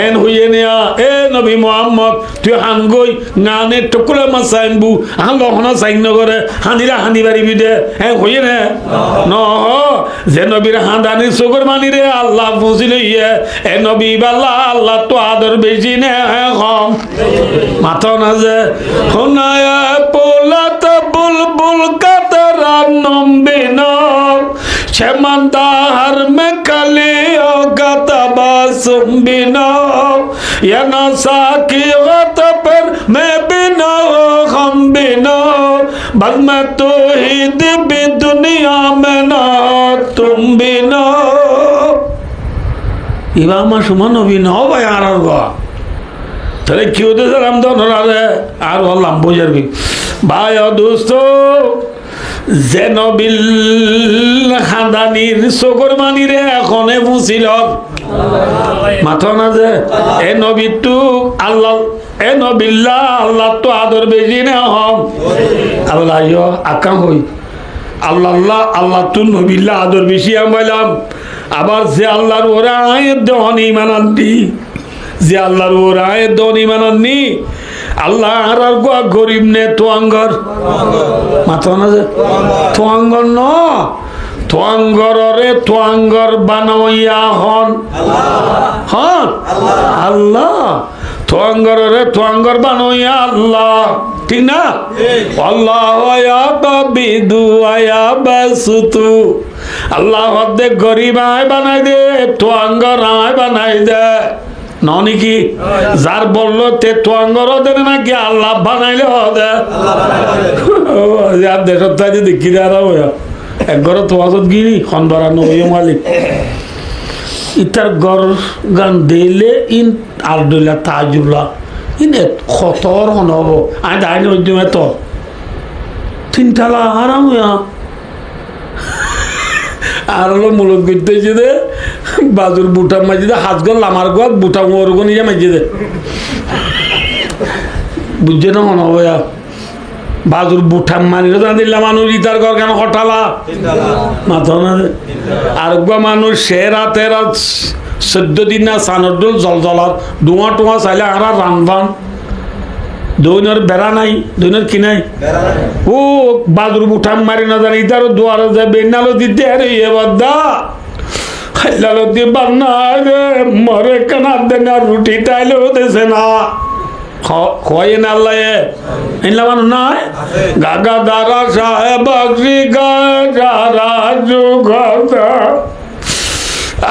এন হইয়ে নেয়া এ নবী মুহাম্মদ তুই হান গই গানে টুকুরে মাছ আনবু হান লহনা চাইন নগরে হানিরা হানি বাড়িবি দে হ্যাঁ হইয়ে নে ন যে নবীর হাঁদানি চকুর মানি রে আল্লাহ বুঝিল ইয়ে এ নবী বাল্লা আল্লাহ তো আদর বেশি নে কম মাথাও না যে শোনায় পোলাত বুলবুল কাতরা নম্বে নাও শ্যামান্তাহার মে কালে গাতাবাসুম বিনাও ইয়া নাসাকি গাতাপর মে বিনাও हम बिनाओ बस मैं तो ही भी दुनिया में ना तुम बिनाओ इवा मा सुमन बिनाओ भाई आरार गो তাহলে কি হতে সালাম তো নরারে আর বললাম বুঝারবি ভাই ও দোস্ত জেনবিল খানদানির চকুর মানিরে এখনে বুঝিল মাথা না যে এ নবীটু আল্লাহ এ নবিল্লা আল্লাহ তো আদর বেশি না হম আল্লাহ আকাম হই আল্লাহ আল্লাহ আল্লাহ তু নবিল্লা আদর বেশি আমি বললাম আবার যে আল্লাহর ওরা আয়ের দেওয়ানি মানান্তি যে আল্লাহর ওরা আয়ের দেওয়ানি মানাননি আল্লাহ আর গরিব নে তোয়াঙ্গর মাথা না যে তোয়াঙ্গর ন তোয়াঙ্গরে তোয়াঙ্গর বানাইয়া হন হন আল্লাহ তোয়াঙ্গর বানোয়া আল্লাহ, ঠিক না? আল্লাহ বিদু আয়া বাসুতু, আল্লাহ দে গরিব আয় বানাই দে, তোয়াঙ্গর আয় বানাই দে ননি কি? যার বললো তে তোয়াঙ্গর দেন নাকি আল্লাহ বানাইলে দে। আর দেশত তাই দেখি দাঁড়া একবার তোমার গিরি খনবারা নয় মালিক ইতার গর গান দিলে ইন আলদুল্লা তাজুল্লাহ ইন খতর হনব আমি দাঁড়িয়ে ওই এত তিনটালা আরাম আর হলো মূলত করতেছি দে বাজুর বুটার মাঝে দে হাত গল আমার গল বুটা মোর গো নিয়ে মাঝে দে বুঝছে না হনব বাজুর বুঠাম মানি দিলাম মানুষ ইতার ঘর কেন হঠালা মাথা না আর মানুষ সে রাতে রাত 14 দিন না সানর জল জলার ধোঁয়া টোয়া চাইলে আর রানবান দৈনের বেড়া নাই দৈনের কি নাই ও বাজুর বুঠাম মারি না জানি ইতার দুয়ার যায় বেনালো দিতে আরে এ বাদা খাইলালো দিয়ে বান্না রে মরে কানা দেনা রুটি টাইলেও দেছে না খোয়ে না আল্লাহ ইনলামান নাই গাগা দারা সাহেব বকরি গারা জুগতা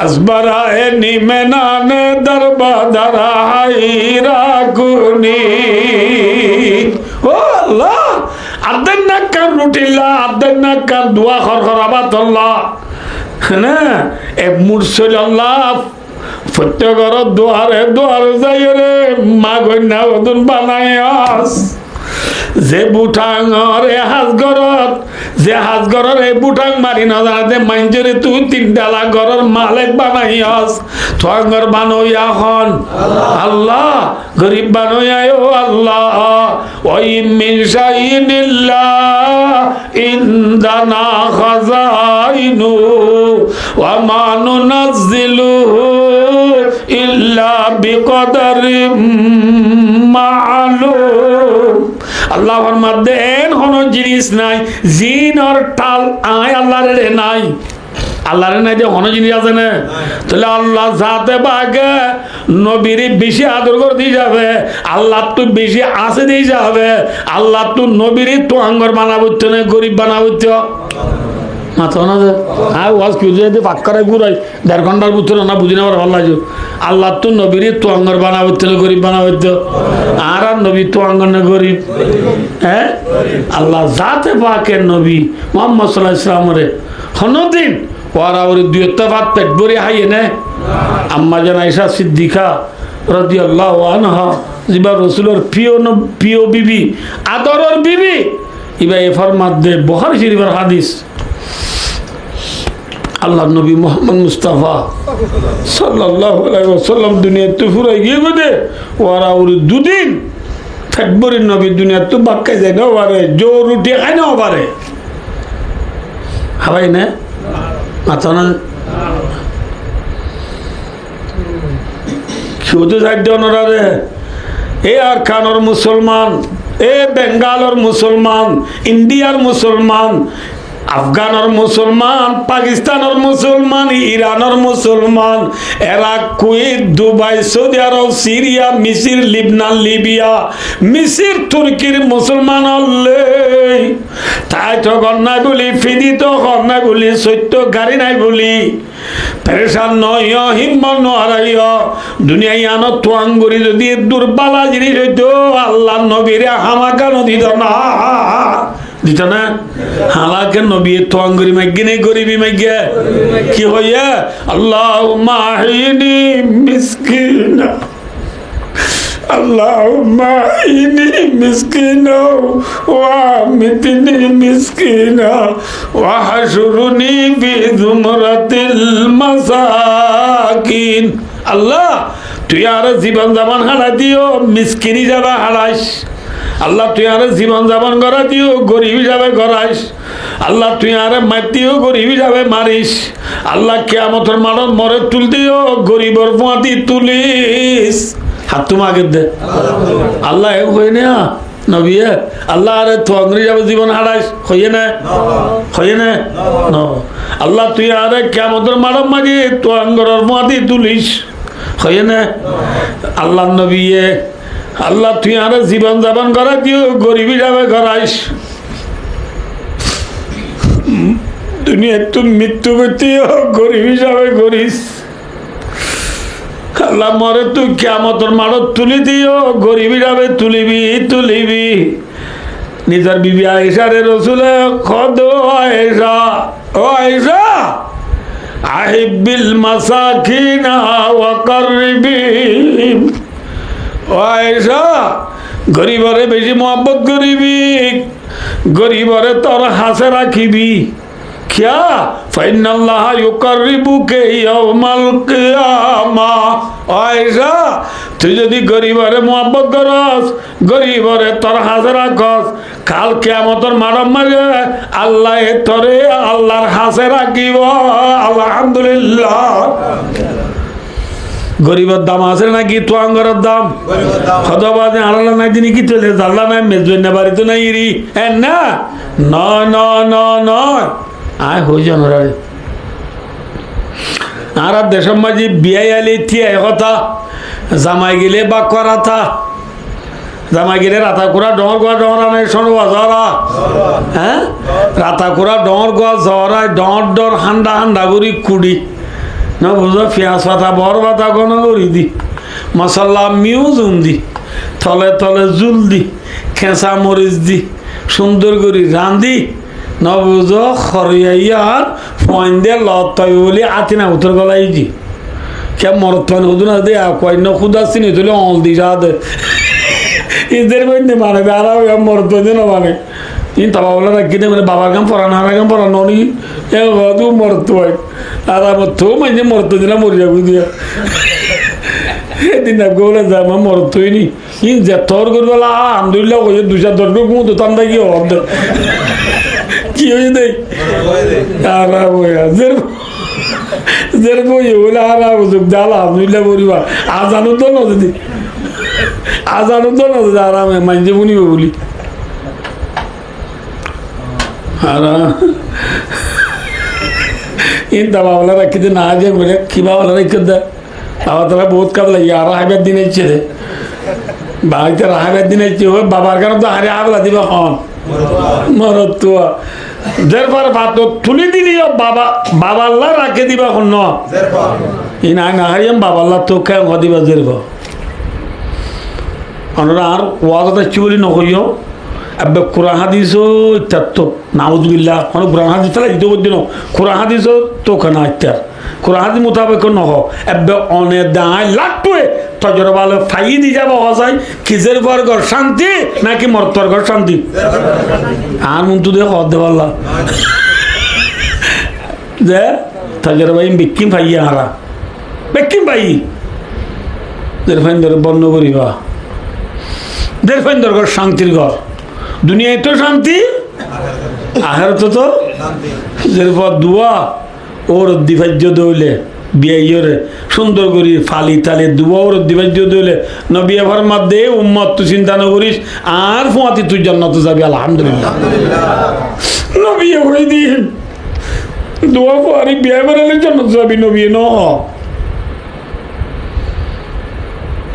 আসবারা এ নিমেনানে দরবাদারা হাইরা গুনি ও আল্লাহ আদেন না কার রুটিলা আদেন না কার দোয়া খরখরাবাত আল্লাহ না এ মুরসিল আল্লাহ প্রত্যেকর দুয়ারে দুয়ারে যাই রে মা গন্যা ওদুন বানাই যে বুঠাং রে হাজগরত যে হাজগরের এই বুঠাং মারি না জানাতে মাইঞ্জরে তুই 3 ডালা ঘরের মালিক বানাইয়াস তোয়াঙ্গর বানোয়া হন আল্লাহ গরিব বানোয়া ও আল্লাহ ওই মিন শাইইনিল্লাহ ইনদানা খাজাইনু ওয়া মা নুনাজ্জিলুহু ইল্লা বিকদারিম মা'লুম আল্লাহর মধ্যে এন কোনো জিনিস নাই জিন আর টাল আয় আল্লাহর রে নাই আল্লাহর নাই যে কোনো জিনিস আছে না তাহলে আল্লাহ যাতে বাগে নবীর বেশি আদর করে দিয়ে যাবে আল্লাহ তো বেশি আসে দিয়ে যাবে আল্লাহ তো নবীর তো আঙ্গর বানাবো না গরিব বানাবো মাথা না হ্যাঁ ওয়াজ কেউ যদি পাক্কারে ঘুরাই 1.5 ঘন্টার ভিতরে না বুঝি না আমার ভালো লাগে আল্লাহ তো নবীর তো আঙ্গর বানাবো না গরিব বানাবো আর নবী তো আঙ্গর না গরিব হ্যাঁ আল্লাহ যাতে পাকের নবী মুহাম্মদ সাল্লাল্লাহু আলাইহি ওয়াসাল্লামের হনদিন ওরা ওর 2 ভাত পেট ভরে হাইয়ে নে আম্মা জান আয়েশা সিদ্দিকা রাদিয়াল্লাহু আনহা জিবা রাসূলের প্রিয় বিবি আদরের বিবি ইবা এ ফরমাত দে বুখারী শরীফের হাদিস আল্লাহ নবী মোহাম্মদ মুস্তাফা সাল্লাল্লাহু আলাইহি ওয়াসাল্লাম দুনিয়াতে ফুরাই গিয়ে গদে ওরা ওর 2 দিন ফেব্রুয়ারি নবী দুনিয়াতে বাক্কায় যায় না ওরে জো রুটি খায় না ওরে হাবাই না মাথা না শুধু যাইতে ওনারা রে এ আর খানোর মুসলমান এ বেঙ্গালোর মুসলমান ইন্ডিয়ার মুসলমান আফগানের মুসলমান পাকিস্তানের মুসলমান ইরানের মুসলমান ইরাক কুয়েত দুবাই সৌদি আরব সিরিয়া মিসর লিবনান লিবিয়া মিসর তুর্কির মুসলমান হলে তাই তো ঘর নাই বলি ফিদি তো ঘর নাই বলি সত্য গাড়ি নাই বলি পেরেশান নয় হিম্মত নহারাইয় দুনিয়ায় আনো তোয়াঙ্গুরি যদি দুর্বালা জিনিস হইতো আল্লাহ নবীরে হামাকানো দিত না দিত না হালাকে নবী তোয়াঙ্গুরি মাইগে নেই গরিবি মাইগে কি হইয়া আল্লাহুম্মা আহিনি মিসকিনা আল্লাহুম্মা আহিনি মিসকিনা ওয়া মিতনি মিসকিনা ওয়া হাশুরনি ফি যুমরাতিল মাসাকিন আল্লাহ তুই আর জীবন জামান হালা দিও মিসকিনি যাবা হালাস আল্লাহ তুই আরে জীবন যাপন করা দিও গরিবি যাবে করাইস আল্লাহ তুই আরে মাতিও গরিবি যাবে মারিস আল্লাহ কিয়ামতের মাঠত মরে তুল দিও গরিবর পাতি তুলিস হাত তুমি আগে দে আল্লাহ এ হই না নবী আল্লাহ আরে তোয়াঙ্গরি যাবে জীবন হারাইস হইয়ে না আল্লাহ তুই আরে কিয়ামতের মাঠত মারি তোয়াঙ্গর পাতি তুলিস হয় না? আল্লাহ নবী আল্লাহ তুই আর জীবন যাপন করা দিও গরিবি যাবে করাইস দুনিয়া তুই মৃত্যু করতেও গরিব হিসাবে করিস আল্লাহ মরে তুই কিয়ামতের মাঠত তুলি দিও গরিব হিসাবে তুলিবি নিজের বিবি আয়েশা রে রসুলে খদ আয়েশা ও আয়েশা আহিবিল মাসাকিনা ওয়া কাররিবিম ও আয়েশা গরিবরে বেশি মহব্বত করিবি গরিবরে তোর হাসে রাখিবি क्या फ़इन्नल्लाह युक़र्रिबुका यौमल क़ियामा आयशा তুই যদি গরিবরে মহব্বত করস গরিবরে তোর হাসে রাখস কাল কিয়ামতের মারাম মাঝে আল্লাহ তোরে আল্লাহর হাসে রাখিব আলহামদুলিল্লাহ গরিবের দাম আছে নাকি তো আঙ্গরের দাম হতবাদে আল্লাহ নাই দিনই কি চলে জাল্লা নাই মেজবেন বাড়ি তো নাই রি হ্যাঁ না নয় আয় হয়ে যান আর দেশের মাঝে বিয়াই আলি থিয়া কথা জামাই গেলে বা করা থা জামাই গেলে রাতা কুড়া ডর গোয়া ডরা নাই শোনবা জরা হ্যাঁ রাতা কুড়া ডর গোয়া জরায় ডর হান্ডা করি কুড়ি না বুঝো পেঁয়াজ পাতা বর পাতা গণ করি দি মশলা মিউজুম দি তলে জুল দি খেঁচা মরিচ দি সুন্দর করি রান্ধি নবুজ খরিয়ার ফোন দিয়ে লতাই বলি আতিনা উত্তর গলাই দি কে মরতমান হুদু না দে কয়ন খুদা চিনি তুলে অল দি যা দে ইদের বইতে মানে আর মরতমান না মানে ইন তবা বলে রাখি দে মানে বাবার কাম পড়ানো নি এ হদু মরত হয় আর আমার তো মানে মরত দিনা মরি যাবো দিয়া সেদিন বলে যায় আমার মরত হইনি ইন যে তোর করবেলা আলহামদুলিল্লাহ কই 210 গুণ তো তান্দা কি হবে কি হয়ে দেয় আরাম হয়ে বই বলে আরাম আলহামদুলিল্লাহ বলিবা আজানো তো না যদি আরামে মানছে বুনিব বলি ইন্তা বাবলা রাখি না যে বলে কি বাবলা রেখে দেয় বাবা তারা বহুত কাজ লাগে আর হাইবার দিন ইচ্ছে রে বাড়িতে হাইবার দিন ইচ্ছে ওই বাবার কারণ তো হারে আবলা দিবা হন মরত দের পর ভাত তুলি দিলি বাবাল্লা রাখে দিবা হন ই না হারিয়াম বাবাল্লা তো কে দিবা জের আমরা আর ওয়াজত আসছি বলি নকরিও এবার কোরআন হাদিস ইত্যাত্ত নাউজুবিল্লাহ অনেক কোরআন হাদিস তাহলে দিতে বলছি না কোরআন হাদিস তো কেনা ইত্যার কোরআন হাদিস মোতাবেক নহ এবার অনেক দাঁড়ায় লাগবে তজর ভালো ফাই দি যাব হসাই কিসের পর ঘর শান্তি নাকি মর্তর ঘর শান্তি আর মন্তু দিয়ে হদ দে পারলা যে তজর ভাই বিক্কিম ফাইয়া হারা বিক্কিম ভাই দের ফাইন ধরে বন্ধ করিবা দের ফাইন ধর ঘর শান্তির ঘর দুনিয়ায় তো শান্তি আখেরাত তো যেরপর দুয়া ওর দিভাজ্য দইলে বিয়ে সুন্দর করি ফালি তালে দুয়া ওর দিভাজ্য দইলে নবিয়া ফরমাত দে উম্মত তুই চিন্তা না করিস আর ফুয়াতি তুই জান্নাত যাবি আলহামদুলিল্লাহ নবিয়া হয়ে দিয়ে দুয়া ফুয়ারি বিয়ে বেড়ালে জান্নাত যাবি নবিয়া ন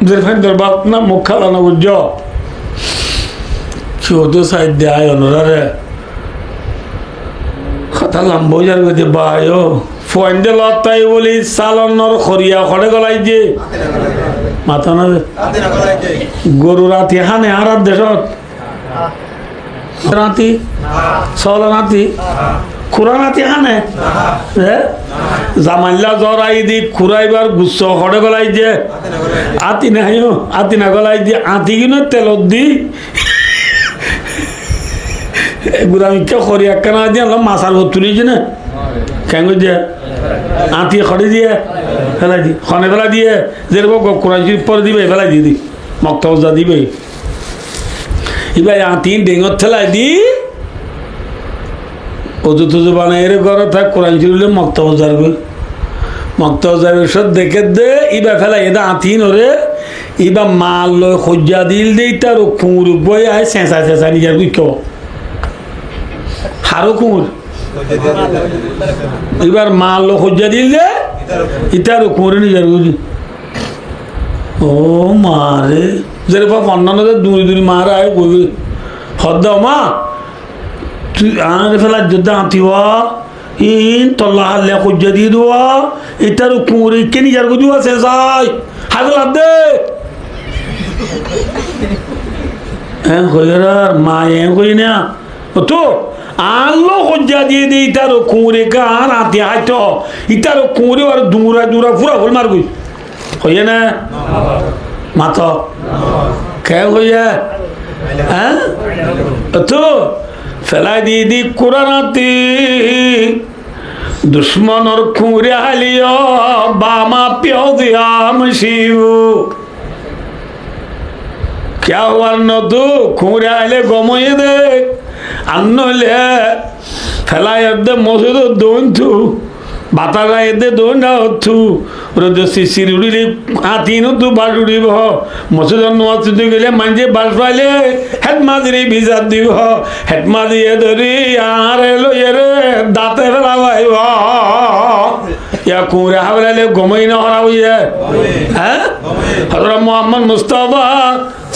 যেরফাইন তোর বাপ না মুখ খালা না বুঝ চৌদ্দ সাইড দিয়ে আয় অনুরারে কথা লাম্ব যার গতি বাই ও ফয়েন্ডে লতাই বলি চালনর খরিয়া খড়ে গলাই যে মাথা না গরু রাতি হানে আর দেশত রাতি চল রাতি খুরা রাতি হানে জামাইলা জ্বর আই দি খুরাইবার গুচ্ছ খড়ে গলাই যে আতি নাইও আতি না গলাই যে আতি কিনো তেলত দি এগুলো আমি কে খড়ি একখানা দিয়ে মাছার ভর তুলিছি না কেন যে আঁতি খড়ি দিয়ে ফেলাই দি খনে ফেলা দিয়ে যেরকম কোরআন পরে দিবে ফেলাই দিয়ে দি মক্তবজা দিবে এবার আঁতি ডেঙর ঠেলাই দি অজু টুজু বানাই এর ঘরে থাক কোরআন শরীফে মক্তবজার গই মক্তবজার সব দেখে দে ইবা ফেলাই এদা আঁতি নরে ইবা মাল লয় সজ্জা দিল দেই তার কুমুর বই আয় চেঁচা নিজের বুঝ হারো কুমুর এবার মাল সজ্জা দিল দে ইটার কুমুরে নিজের বুঝি ও মারে যে বাপ অন্যান্যদের দূরে দূরে মারা আয় কইবে হদ্দ মা তুই আর ফেলা যোদ্ধা আঁতিবা ইন তল্লা হাল্লা খুঁজা দিয়ে দেওয়া এটার কুঁড়ে কে নিজের গুজু আছে যাই হাজল দে হ্যাঁ কইরার মা এ কই না তো আল্লো খুঁজা দিয়ে দে ইটার কুঁড়ে কান আতি হাইট ইটার কুঁড়ে আর দূরা দূরা পুরা ভুল মার গই হইয়া না মাত কে হইয়া হ্যাঁ তো ফেলাই দিয়ে দি কোরআনাতি দুশ্মনর খুঁড়ে হালিও বামা পিও দিয়াম শিব क्या हुआ न तू खूरे आले गमये दे अन्नले फैलाय दे मसुद दोन तू बातारा दे दोन ना तू रोज सिरुड़ी आतीन तू बाजुड़ी बह मसुद नवाज तू गेले मंजे बासवाले हेड मादरी भिजा दिव हेड मादी धरी यार लो ये दाते फैला भाई या खूरे हावले गमई ना हरा हुई है हजरत मोहम्मद मुस्तफा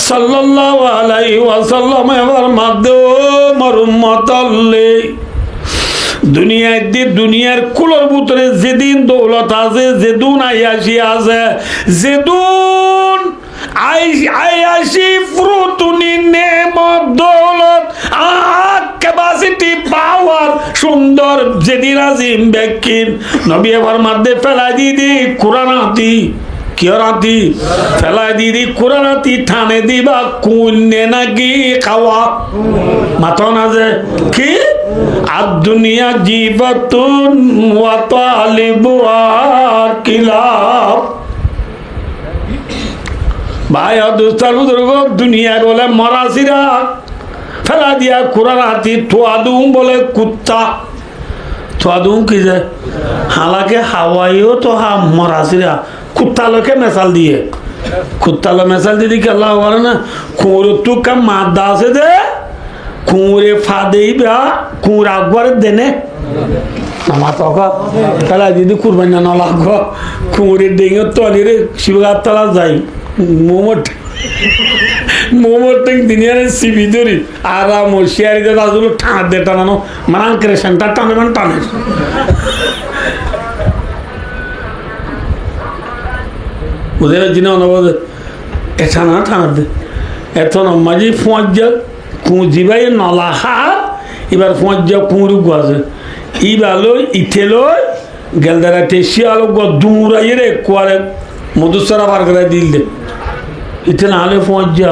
সাল্লাল্লাহু আলাইহি ওয়াসাল্লাম এবার মাধ্যম উম্মতল্লে দুনিয়ার কুলোর ভিতরে যেদিন দৌলত আছে যেদিন আয়াসি আছে যেদিন আয়াসি ফ্রুতুনি নেমত দৌলত ক্যাপাসিটি পাওয়ার সুন্দর যেদিন আজিম ব্যাকিন নবী এবার মাধ্যে ফেলা দিদি কোরআনাতি কিয়রাতি ফেলাই দিদি কোরআনাতি থানে দিবা কুন্নে নাকি খাওয়া মাথা না যে কি আর দুনিয়া জীবতুন ওয়া তালিবু আর কিলাব ভাই দোস্তার বুজুর্গ দুনিয়ার বলে মরাসিরা ফেলা দিয়া কোরআনাতি থুয়াদুম বলে কুত্তা থুয়াদুম কি যে হালাকে হাওয়াইও তো হা মরাসিরা कुत्ता लो के मिसाल दिए कुत्ता लो मिसाल दी कि अल्लाह वाला ना कुंवर तू का मादा से दे कुंवरे फादे ही बा कुंवर अकबर देने नमाज़ों का कला दीदी कुर्बानी ना लागो कुंवरे देंगे तो अलीरे शिवगात तला जाई मोमोट तक दुनिया ने सीबी दोरी आराम और शेयर के साथ लोग ठान देता ना नो मनान करे शंटा टाने मन टाने ওদের জিনা নবদ এটা না টানাতে এত নমাজি ফুঁজা কুঁজিবাই নলাহা এবার ফুঁজা কুঁড়ু গাছে ইবালো ইথেলো গেলদারা টেসিয়া আলো দুমুরাই রে কোয়ারে মধুসরা বার করে দিল দে ইতে না হলে ফুঁজা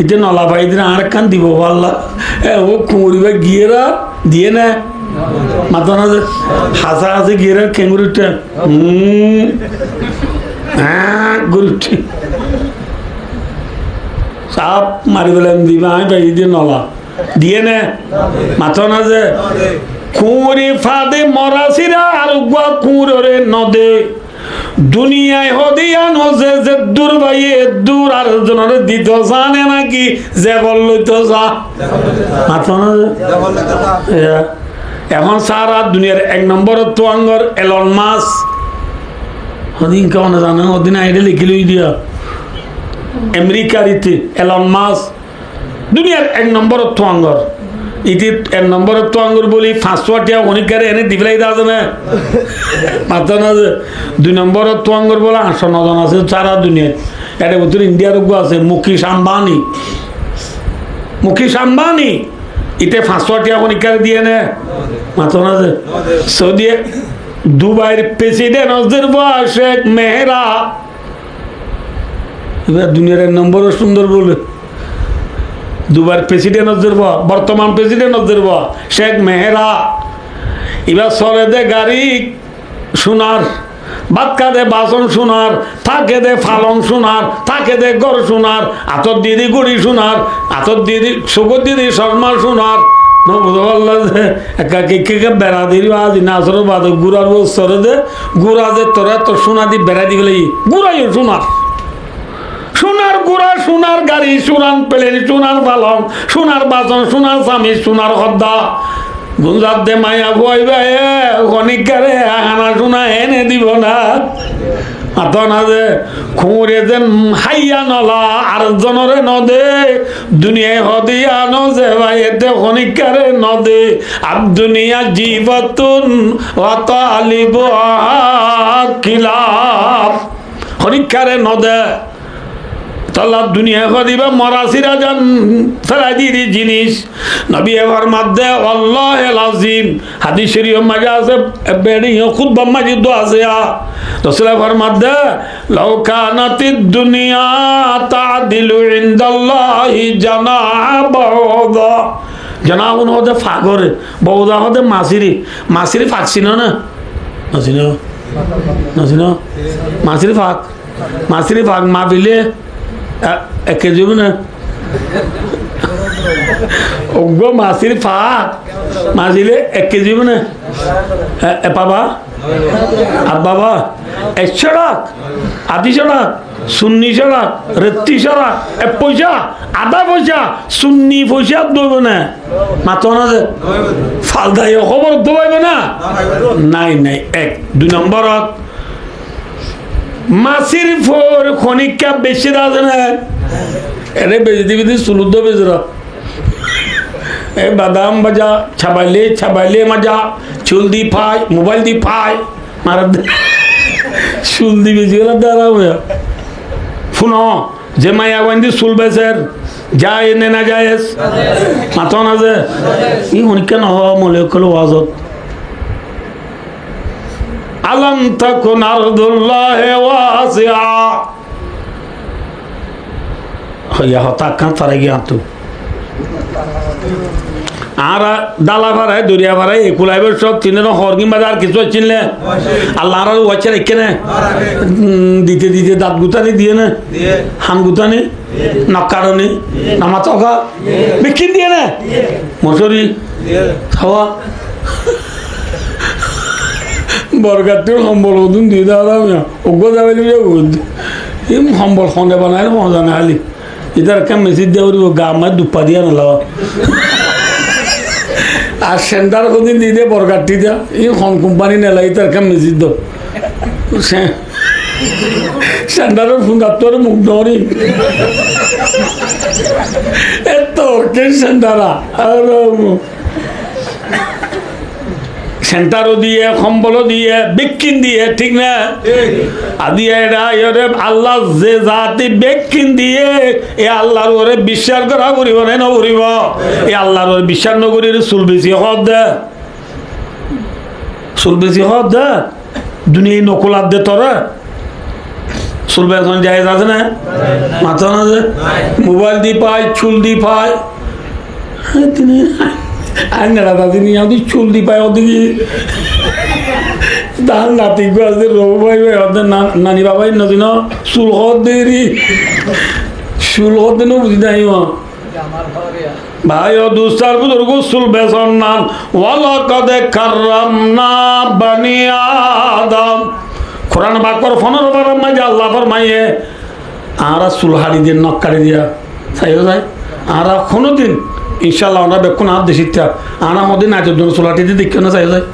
ইতে নলা পাই দিন আর কান দিব পাল্লা ও কুঁড়িবা গিয়েরা দিয়ে না মাথা না হাসা হাসি গিয়েরা কেঙ্গুরিটা গুরুটি সাপ মারি বলেন দিবা আমি পাই দিয়ে নলা দিয়ে নে মাথা না যে কুঁড়ি ফাদে মরাসিরা আর গুয়া কুঁড়রে নদে দুনিয়ায় হদিয়া নজে যে দূর বাইয়ে দূর আর জনের দিত জানে নাকি যে বললো তো যা মাথা না এখন সারা দুনিয়ার এক নম্বর তোয়াঙ্গর এলন মাস ওদিন কেমন জানেন ওদিন আইডে লিখে লই দিয়া আমেরিকার ইতি এলন মাস দুনিয়ার এক নম্বর তোয়াঙ্গর ইতি এক নম্বর তোয়াঙ্গর বলি 500 টাকা অনেকের এনে দিবলাই দাও না মাথা না যে 2 নম্বর তোয়াঙ্গর বলে 800 জন আছে সারা দুনিয়ায় এটা ভিতর ইন্ডিয়ার গো আছে মুকেশ আম্বানি ইতে 500 টাকা অনেকের দিয়ে নে মাথা না যে সৌদি দুবাইয়ের প্রেসিডেন্ট শেখ মেহরা এবার দুনিয়ার নম্বরও সুন্দর বলে দুবাইয়ের প্রেসিডেন্ট বর্তমান প্রেসিডেন্ট শেখ মেহরা এবার চলে দে গাড়ি সোনার বাতকা দে বাসন সোনার থাকে দে ফালং সোনার থাকে দে গড় সোনার আতর দিদি গুড়ি সোনার আতর দিদি সুগর দিদি শর্মা সোনার বেড়া দিল আজ নাচর বাদ গুড়ার সরে দে গুড়া যে তোরা তোর সোনা দি বেড়া দি বলে গুড়াই সোনার গুড়া সোনার গাড়ি সোনার প্লেন সোনার পালং সোনার বাসন সোনার স্বামী সোনার হদ্দা গুঞ্জার দে মায়া ভয় ভাই অনেকারে আনা সোনা এনে দিব না মাত না যে খুঁড়ে যেন হাইয়া নলা আর জনরে নদে দুনিয়ায় হদিয়া নজে ভাই এতে খনিকারে নদে আর দুনিয়া জীবতুন অত আলিব কিলাপ খনিকারে নদে তাল্লা দুনিয়া দিবা মরাসিরা যান ফেলাই দিয়ে জিনিস নবী এবার মাধ্যে আল্লাহ আজিম হাদিস শরীফ মাঝে আছে বেড়ি খুতবা মাঝে দোয়া আছে রাসূল এবার মাধ্যে লাউ কানাতিদ দুনিয়া তাদিলু ইনদাল্লাহি জানাবাউদা জানাবুন হতে ফাগরে বউদা হতে মাসিরি ফাকছিল না মাসিরি ফাক মা বিলে 1 কেজি না ওগো মাসির ফাক মাসিলে 1 কেজি না এ বাবা আর বাবা 100 টাকা আদি টাকা সুন্নি টাকা রেত্তি টাকা 1 পয়সা আধা পয়সা সুন্নি পয়সা দেব না মাত্র না যে ফালদাই খবর দেব না নাই 2 নম্বরত মাসির ফোর খনিকা বেশি আছে না এনে বেজে দিবি সুলুদ্ধ বেজরা এ বাদাম বাজা ছাবাইলে মাজা চুল দি পাই মোবাইল দি পাই মারা চুল দি বেশি গেলে দাঁড়া হয়ে শুনো যে মায়া বান্ধি চুল বেচের যা এনে না যায় মাথা না যে ই খনিকা নহয় মলে কল ওয়াজত আলম তাকুন আরদুল্লাহি ওয়াসিআ হইয়া হতা কান তারে গিয়া তো আর দালা ভাড়ায় দরিয়া ভাড়ায় একুলাইবে সব চিনে না হরগিম বাজার কিছু চিনলে আল্লাহ আর ওয়াচ্ছে রেখে না দিতে দাঁত গুতানি দিয়ে না হাম গুতানি নক্কারনি নামা চকা বিক্রি দিয়ে না মশুরি খাওয়া বরগাতির সম্বল ওদিন দিয়ে দেওয়া অজ্ঞ যাবে সম্বল খন্দে বানাই মজা না খালি ইতার একটা মেসিজ দিয়ে উঠব গা মার দুপা দিয়া নালাবা আর সেন্টার কোনদিন দিয়ে দিয়ে বরগাটি দিয়া ই খন কোম্পানি নেলা ইতার একটা মেসিজ দো সেন্টারের ফোন তোর মুখ ধরি এত কে সেন্টারা আর সেন্টারও দিয়ে সম্বলও দিয়ে বেকিন দিয়ে ঠিক না আদি আল্লাহ যে জাতি বেকিন দিয়ে এ আল্লাহর ওরে বিশ্বাস করা করিব না নকরিব এ আল্লাহর ওরে বিশ্বাস নকরি চুল বেশি হব দে দুনিয়া নকলার দে তোরা চুল বেতন জায়েজ আছে না মাথা না যে মোবাইল দি পায় চুল দি পায় তিনি আর নেড়া দাদি নিয়ে আমাদের চুল দি পায় ওদিকে তার নাতি গাছদের রবু ভাই ওদের নানি বাবাই নদীন চুল হত দেরি চুল হত দিনও বুঝি নাই ভাই ও দুস্তার বুজুর্গ চুল বেসন নাম ওয়ালাকাদে কাররামনা বানি আদম কোরআন বাকর ফোনের বাবার মাঝে আল্লাহ ফরমাইয়ে আরা চুল হাড়ি দিয়ে নখ কাটি দিয়া চাইও যায় আরা কোনোদিন ইনশাল্লাহ আমরা বেক্ষণ হাত দেশিটা আনা মধ্যে নাচের জন্য চুলাটি দিয়ে দেখি না চাই যায়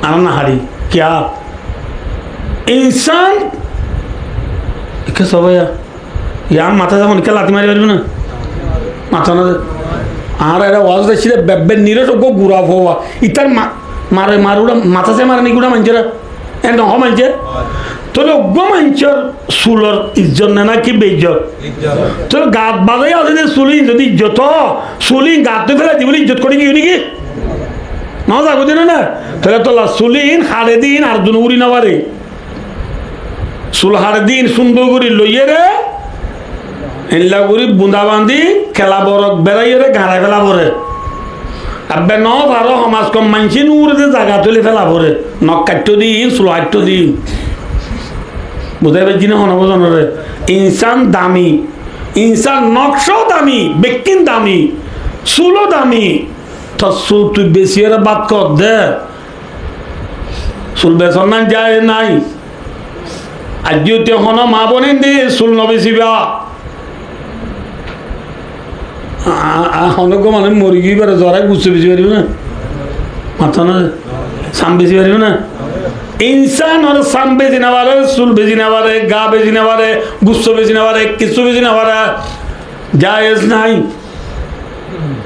আনা না হারি क्या इंसान কে সবাই ইয়ার মাথা যখন কে লাতি মারি পারবে না মাথা না আর এটা ওয়াজ দেখছি বেবে নিরস গুড়া হওয়া ইতার মারে মারুড়া মাথা সে মারে নিগুড়া মানছে এ নহ মানছে তোর অজ্ঞ মানছর চুলর ইজ্জত না কি বেইজ্জত তোর গাত বাজাই আছে যে চুলি যদি ইজ্জত চুলি গাতে ফেলে দিবলে ইজ্জত করে গিয়ে নাকি না যাবো দিন না তাহলে তোলা চুলিন হাড়ে দিন আর দুনুগুড়ি না পারে চুল হাড়ে দিন সুন্দর করে লইয়ে রে এনলা করে বুঁদা বান্ধি খেলা বরক বেড়াইয়ে রে ঘাড়ায় ফেলা পরে আব্বে ন ভালো সমাজ কম মানছি নুর যে জায়গা তুলে ফেলা পরে নখ কাট্য দিন চুল হাট্য দিন বুঝাই পারছি না হন বোঝানোরে ইনসান দামি ইনসান নকশাও দামি বেকিন দামি চুলও দামি তো চুল তুই বেশি এর বাদ কর দে চুল বেচন না যায় নাই আজিও তখন মা বোনেন দে চুল নবেচিবা অনেক মানুষ মরি গিয়ে পারে জ্বরাই বুঝতে বেশি পারিব না মাথা না চাম বেশি পারিব না ইনসান ওর সাম বেজি না পারে, চুল বেজি না পারে, গা বেজি না পারে, গুচ্ছ বেজি না পারে, কিছু বেজি না পারে, জায়েজ নাই।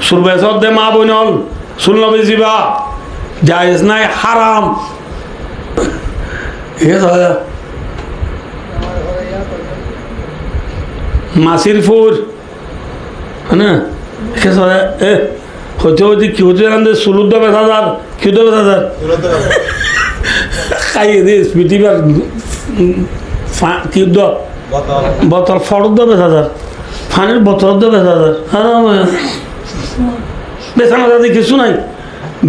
চুল বেচত দে মা বইনল, চুল নবেজিবা জায়েজ নাই, হারাম। মাসির ফুর হ্যাঁ হতে হতে কি হতে জানতে চুলুর দে 5,000 কি দে 5,000 খাইয়ে দিস পৃথিবীর কি বোতল ফটক দে 5,000 ফানির বোতল দে 5,000 বেচানো দাদি কিছু নাই,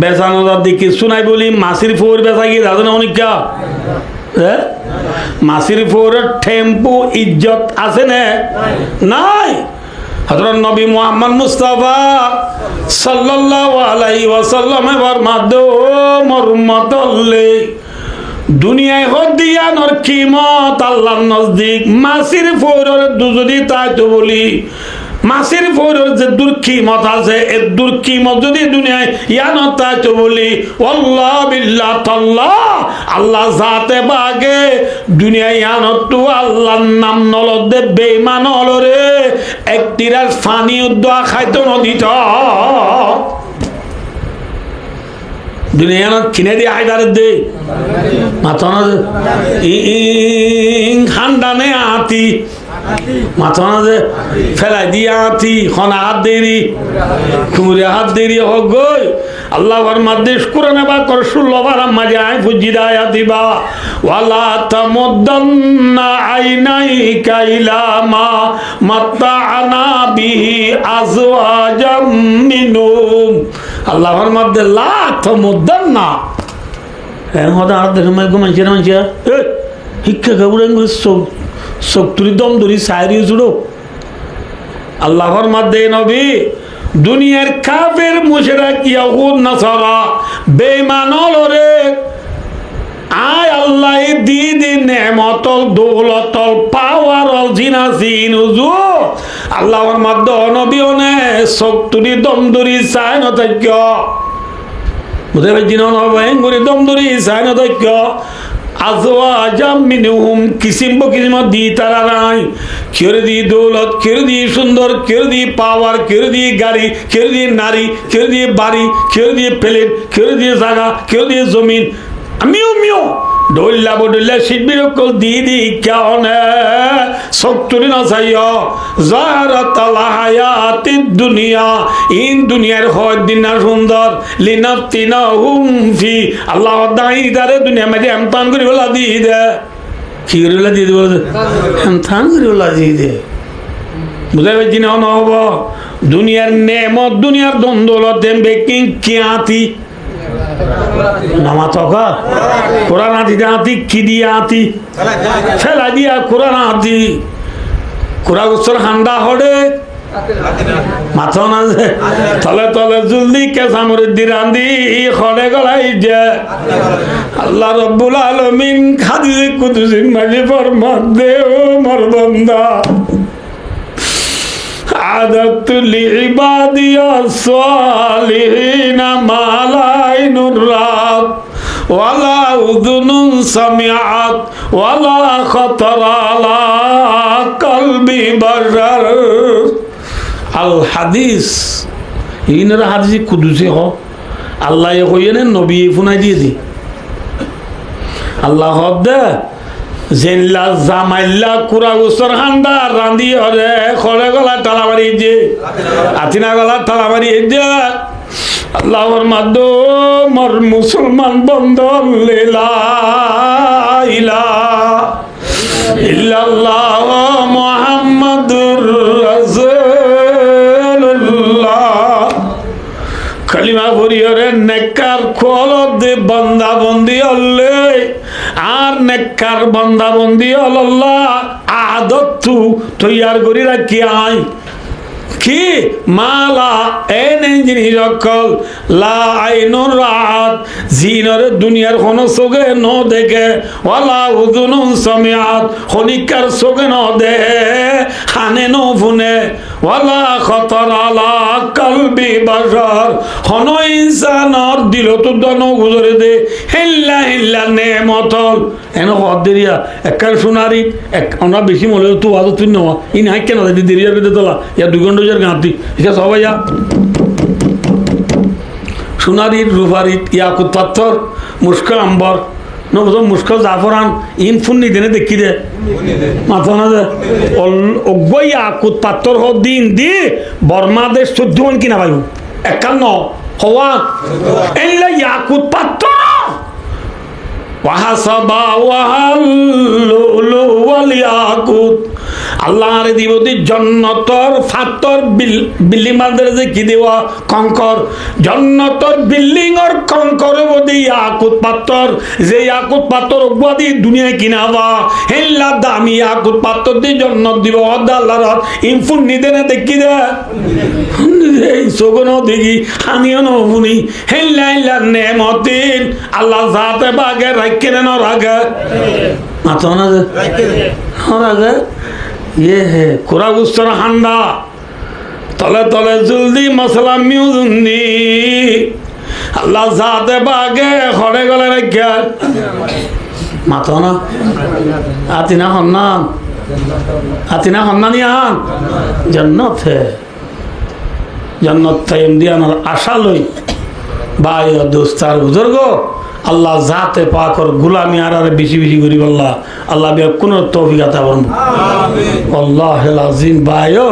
বেচানো দাদি কিছু নাই বলি মাসির ফুর বেচা গিয়ে দাদা না অনেকা মাসির ফুরের টেম্পু ইজ্জত আছে না নাই? হযরত নবী মুহাম্মদ মুস্তাফা সাল্লাল্লাহু আলাইহি ওয়াসাল্লাম এর মাধ্যমে উম্মতলে দুনিয়ায় হদিয়ানোর কিমত আল্লাহর নজদিক মাসির ফুরের যদি তাই তো বলি মাসির ফুরের যে দুর্কিমত আছে এই দুর্কিমত যদি দুনিয়ায় ইয়ানো তাই তো বলি আল্লাহ বিল্লাহ তাল্লাহ আল্লাহ জাতে বাগে দুনিয়ায় ইয়ানো তো আল্লাহর নাম নলদে বেঈমান হলরে একটিরাস পানি দোয়া খাইতো নদীত দুনিয়া কিনে দিয়ে আইদারে দে মাথা না খান্ডানে আতি মাথা না যে ফেলাই দিয়ে আতি খনা হাত দেরি কুমুরে হাত দেরি হোক গই আল্লাহর মাদ্দেশ কোরআনে বা কর 16 বার মাঝে আই ফুজিদা আতিবা ওয়ালা তামুদ্দান্না আইনাইকা ইলা মা মাত্তাআনা বিহি আজওয়াজাম মিনহুম আল্লাহর মধ্যে লা তামুদ্দান্না হদা আর দেখে মাই ঘুমাইছে শিক্ষা কাবুরেন শক্তুরি দম ধরি সাইরি জুড়ো আল্লাহর মধ্যে নবী দুনিয়ার কাফের মুশরিক ইয়াহুদ নাসারা বেঈমানল রে আয় আল্লাহ দিদি নেমতল দৌলতল পাওয়ারল জিনাসিন উজু আল্লাহর মধ্যে নবী ওনে শক্তুরি দম ধরি সাইন তজ্ঞ বুঝে পাইছি না ভয়ঙ্করী দম ধরি সাইন তজ্ঞ আজওয়াজাম মিনহুম কিসিম দি তারা নাই কেউ দি দৌলত কেউ দি সুন্দর কেউ দি পাওয়ার কেউ দি গাড়ি কেউ দি নারী কেউ দি বাড়ি কেউ দি প্লেট কেউ দি জায়গা কেউ দি জমিন আমিও মিও ডল্লা বডল্লা শিল্পীর কল দিদি কেন শক্তুরি না চাইও জারাতালাহায়াতি দুনিয়া ইন দুনিয়ার হয় দিন না সুন্দর লিনাফতিনা হুম ফি আল্লাহ দাইদারে দুনিয়া মাঝে এমতান করি বলা দিয়ে দে কি করে বলা দিয়ে দে বলে এমতান করি বলা দিয়ে দে বুঝাই পারছি না হব দুনিয়ার নেমত দুনিয়ার দ্বন্দ্বলত দেবে কি আতি নামা তকা কোরআন হাতিতে হাতি কি দিয়ে হাতি ফেলা দিয়া কোরআন হাতি কোরআন উৎসর হান্ডা হড়ে মাথা না যে তলে তলে জলদি কেসামরের দি রান্ধি হড়ে গলাই যে আল্লাহ রব্বুল আলামিন হাদিসে কুদসি মাঝে ফরমান দে ও মোর বান্দা عادت لعبادي الصالحين ما لا عين رأت ولا أذن سمعت ولا خطر على قلب بشر الحديث ইনারা হাদিসে কুদুসি হ আল্লাহ কইয়েন নবী ফুনাই দিয়ে দি আল্লাহ দে জেনলা জামাইলা কুরা উসর হান্ডা রান্ধি হরে খড়ে গলা টালা মারি যে আতিনা গলা টালা মারি যে আল্লাহর মাধ্যম মোর মুসলমান বন্ধ লা ইলাহা ইল্লাল্লাহ মুহাম্মাদুর রাসূলুল্লাহ কালিমা পড়িয়রে নেককার খোলত দে বান্দা বন্দি হলে আর নেককার বান্দা বন্দি হল্লাহ আদত তৈয়ার করি রাখি আই কি মালা এনে জিনিস অকল লা আইনুর রাত জিনরে দুনিয়ার কোন চোখে ন দেখে ওয়ালা উযুনুন সামিআত খনিকার চোখে ন দে হানে ন ফুনে ওয়ালা খতর আলা কলবি বাশার কোন ইনসানর দিল তো দন গুজরে দে হিল্লা হিল্লা নেমতল এন হদিরিয়া একবার সোনারি এক আমরা বেশি মলে তো আজ তুই নওয়া ইন হাই কেন দেরিয়া বেদে তোলা ইয়া 2 ঘন্টা গাঁতি এটা সবাই যা সোনারির রূপারিত ইয়াকুত পাথর মুস্কাল আম্বর নবজ মুস্কাল জাফরান ইন ফুন্নি দেনে দেখি দে মাথা না দে অজ্ঞ ইয়াকুত পাথর হ দিন দি বর্মা দেশ 14 মন কিনা পাইব 51 হওয়া এলা ইয়াকুত পাথর ওয়াহাসাবা ওয়াহাল্লু ওয়াল ইয়াকুত আল্লাহর দিবতি জন্নতর ফাতর বিল্ডিং যে কি দেওয়া কঙ্কর জন্নতর বিল্ডিং ওর কঙ্কর বদি ইয়াকুত পাথর যে ইয়াকুত পাথর ওবাদি দুনিয়ায় কিনাবা হেল্লা দামি ইয়াকুত পাথর দি জন্নত দিব আল্লাহর ইনফুন নিদেনে দেখি দে এই সগন দেখি আমিও নবুনি হেল্লা হেল্লা নেমতিন আল্লাহ জাতে বাগে রাখেন না রাগে মাথা না রাগে ये है कुरा गुस्तर हांडा तले तले जल्दी मसला म्यूजुन्नी अल्लाह जाते बागे खड़े गले रखा मातो ना आतिना हन्ना नहीं आन जन्नत है जन्नत टाइम दिया ना आशा लोई भाई और दोस्तार बुजुर्गो আল্লাহ জাতে পাক और गुलामी आरारे बेशी बेशी करी अल्लाह अल्लाह बिया कुनो तौफीक अता फरमाओ आमीन अल्लाहुल अज़ीम बायो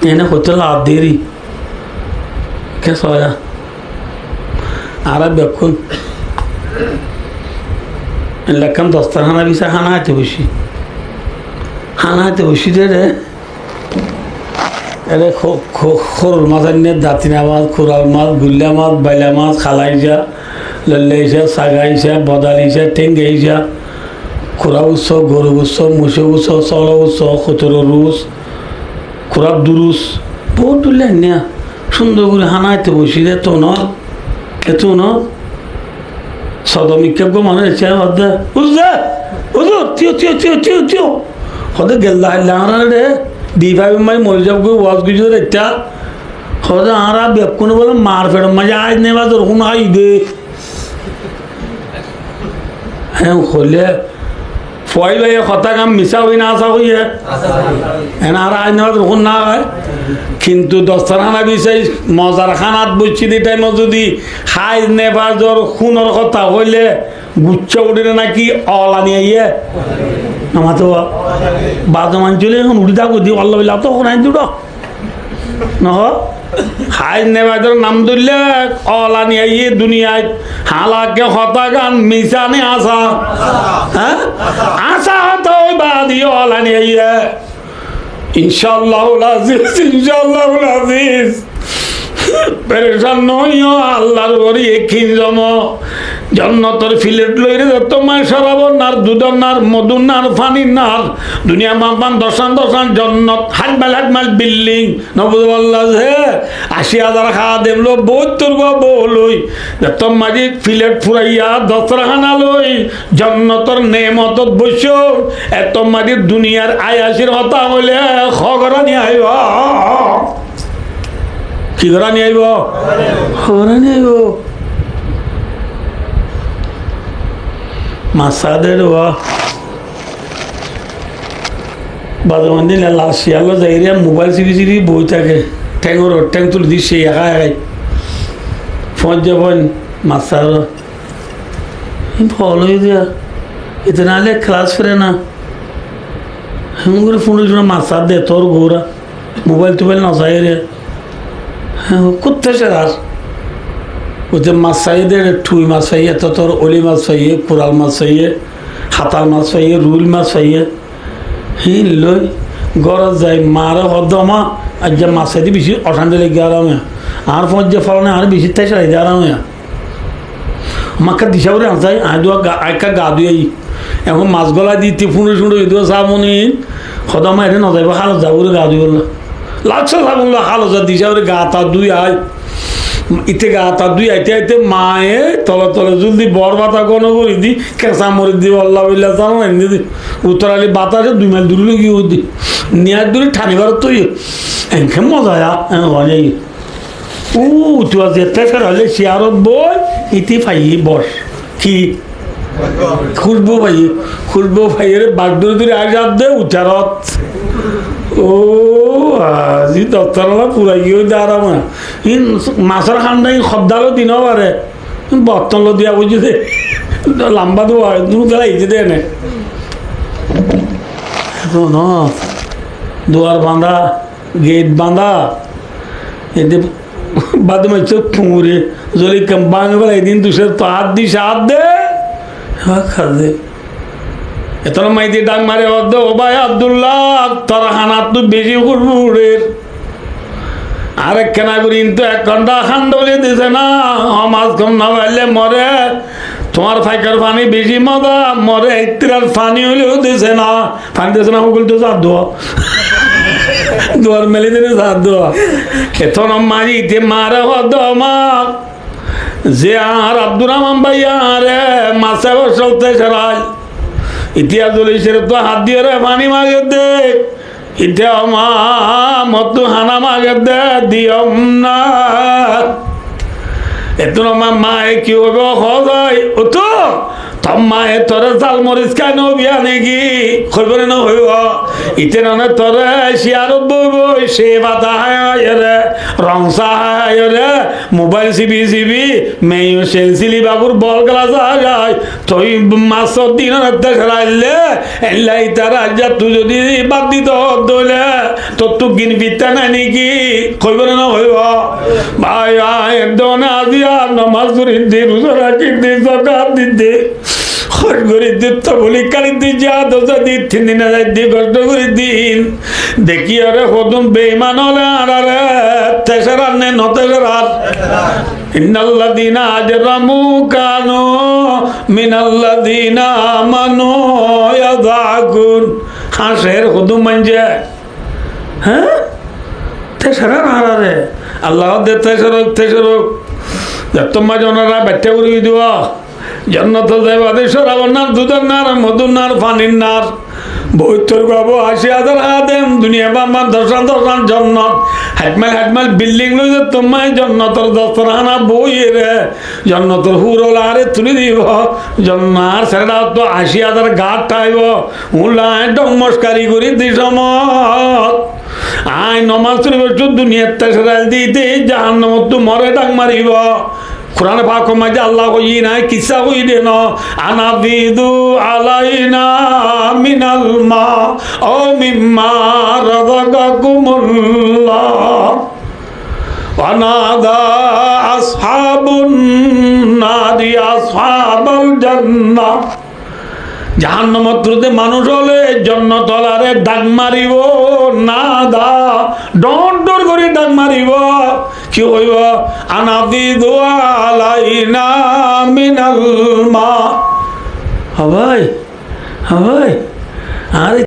एने होतल आदेरी कैसा होया आरा बेकुन लकम दस्तरखाना भी से खाना आते बशी दे रे এরে খোর মাছ আনিয়ে দাঁতিনা মাছ খোরাল মাছ গুল্লা মাছ বাইলা মাছ খালাইছা লল্লাইছা সাগাইছা বদালিছা টেঙ্গাইছা খোরা উৎস গরু উৎস মুসে উৎস চল উৎস খতর রুস খোরার দুরুস বহুত দুল্লা নিয়া সুন্দর করে হানাইতে বসি রে তো ন সদমিকা গো মানে চেয়ে হদে বুঝলে বুঝলো তিও হদে গেল্লা হাইলা রে दीपा माई मोल जब कोई वास गुजर रहता होता आरा बेकुन बोला मार फेड़ मजा आज नहीं बात रुकना आई दे हैं खोले फॉइल भाई खता काम मिसा हुई ना आसा हुई है ना आरा आज नहीं बात रुकना ना है किंतु दस्तरखाना বিষয় মজার খানাত বসছি দি টাইম যদি হাই নে বাজর খুনের কথা হইলে গুচ্ছা উঠে নাকি অলা নিয়ে ইয়ে আমার তো বাজো মানছিল এখন উঠি থাকো দি অল্লাহ বলে তো ওখানে দুটো নহ হাই নে বাজর নাম ধরলে অলা নিয়ে ইয়ে দুনিয়ায় হালাকে হতা গান মিশানে আসা হ্যাঁ আসা হতো ওই বাদি অলা নিয়ে ইয়ে इंशाअल्लाहुल अज़ीज़ परेशान नहियो आल्लाहर घरे एकिन जमो जन्नतर फिलेट लइरे তোমার শরাবর নার দুধর নার মধুর নার পানির নার দুনিয়া মাপান দশান জন্নত হাটমাল বিল্ডিং নবুল আল্লাহ হে ৮০,০০০ খাদেম লো ৭২ গো বলই তোমার ফিলেট ফুরাইয়া দস্তরখানা লই জন্নতর নেমতত বসো এত মাদি দুনিয়ার আয়াসির হতা হইলে খগরা নিয়ে আইবা কি করা নিয়ে আইব খগরা নিয়ে আইব মাসাদের বাদমন্দি লাশিয়ালো যাইরিয়া মোবাইল সিরি বই থাকে ট্যাং তুলে দিচ্ছে একাই ফোন যাবেন মাসার ফল হয়ে দিয়া এতে নাহলে ক্লাস ফেরে না হেমন করে ফোন মাসার দে তোর গৌরা মোবাইল টোবাইল না যাই রে হ্যাঁ করতে আর ওতে মাছ চাইয়ে ঠুই মাছ চাইয়ে তো তোর অলি মাছ চাইয়ে কোরাল মাছ চাইয়ে হাতাল মাছ চাইয়ে রুল মাছ চাইয়ে হিন লই গরজ যাই মারে হদমা আর যে মাছ চাইতে বেশি অশান্তি লেগে আরামে আর ফোন যে ফলনে আর বেশি তাই চাই আরামে আমাকে দিশা করে আনসাই আইকা গা ধুই এখন মাছ গলা দিতে ফুঁড়ে শুঁড়ে দিও সামনি সদা মাইরে না যাইব হালত যাব গা দুই বললো লাগছে যাবল হালত যা দিছে ওরে গা তা দুই আয় ইতে গা তা দুই আইতে আইতে মায়ে তলে তলে জলদি বর বাতা গণ করে দি কেঁচা মরি দি আল্লাহ বিল্লাহ জানো এনে দি উত্তরালি বাতাসে 2 মাইল দূরে গিয়ে দি নিয়ার দূরে ঠানিবার তো এনখে মজা হয় ও তুই যেতে ফের হলে চেয়ারত বই ইতি ফাই বস কি খুলবো ভাই রে বাঘ দূরে দূরে আগে যাত দে উচারত ও আজি দত্তরলা পুরাই গিয়ে দাঁড়াম ইন মাছের খান্ডা শব্দালো দিন পারে বর্তন লো দিয়া বুঝি দে লম্বা দেওয়া দু গেলা ইতি দে নে দুয়ার বাঁধা গেট বাঁধা এতে বাদে মাছ পুঁরে জলি বাঙে বেলা এদিন দুশের তো হাত দিস হাত দে খাদে এত মাইতি ডাক মারে অর্ধ ও ভাই আব্দুল্লাহ তোর হানাত তো বেশি হুড়ের আরেক কেনা করি তো 1 ঘন্টা খান্ড বলে দিছে না মাছ কম না পাইলে মরে তোমার ফাইকার পানি বেশি মজা মরে একটির পানি হলেও দিছে না পানি দিছে না ওগুলো তো চাপ দোয়া দুয়ার মেলে দিলে চাপ দোয়া এখন মারি ইতে মারে হদ আমার যে আর আব্দুর রহমান ভাই আরে মাছে চলতে সেরাই ইতিহাস চলিসের তো হাত দিয়ে রে পানি মাগে দে ইটা মত হানা মাগে দে দিয়ম না এত মায়ে কি হবে হয় ও তো তোর মায়ে তোরে জাল মরিচ কেন বিয়া নাকি খবর না হইব ইতে ননে তোরে শিয়ারত বইব সে বাতা রে রংসা রে মোবাইল সিবি মেয়ে সেলসিলি বাবুর বল গলা যায় তুই মাসর দিন রাইলে এলাই তার আজ্জা তুই যদি বাদ দিত দইলে তোর তো গিন বিত্তা নাই নাকি খবর না হইব ভাই একদম আজি আর নামাজ পড়ি দি রোজা রাখি দি জাকাত দিতে খরচ করে দিত বলি কালি দি যা দোজা দি 3 দিন যাই দি কষ্ট করে দিন দেখি আরে হদম বেঈমান হলে আরে তেসরার নে নতেসরার ইন্নাল্লাযীনা আজরামু কানু মিনাল্লাযীনা আমানু ইয়াযাকুন হাসের হদম মানজে হ্যাঁ তেসরার আরে আল্লাহ দে তেসরক তোমার জনরা ব্যাটে উড়িয়ে দেওয়া জন্নত দেবাদেশ্বর আবনার দুধের নার মধুর নার পানির নার বৈতর গাবো 80,000 আদেম দুনিয়া বাম্মা দর্শন জন্নত হাটমাল বিল্ডিং লইছে তোমায় জন্নতর দস্তরখানা বই রে জন্নতর হুরল আরে তুলি দিব জন্নার সেটা তো 80,000 গাঁট টাইব উলায় ডমস্কারি করি দি সমত আই নমাজ পড়িব দুনিয়ার তেসরাল দিতে জাহান্নামত তো মরে ডাক মারিব কোরআনে পাক মাঝে আল্লাহ কই নাই কিসা কই দেন আনাবিদু আলাইনা মিনাল মা ও মিম্মা রাযাকাকুমুল্লাহ ওয়ানাদা আসহাবুন নারি আসহাবাল জান্নাহ জাহান্নামত তুলতে মানুষ হলে জান্নাত আরে ডাক মারিব না দা ডর করে ডাক মারিব কি হইব আনাবিদু আলাইনা মিনাল মা হয় আরে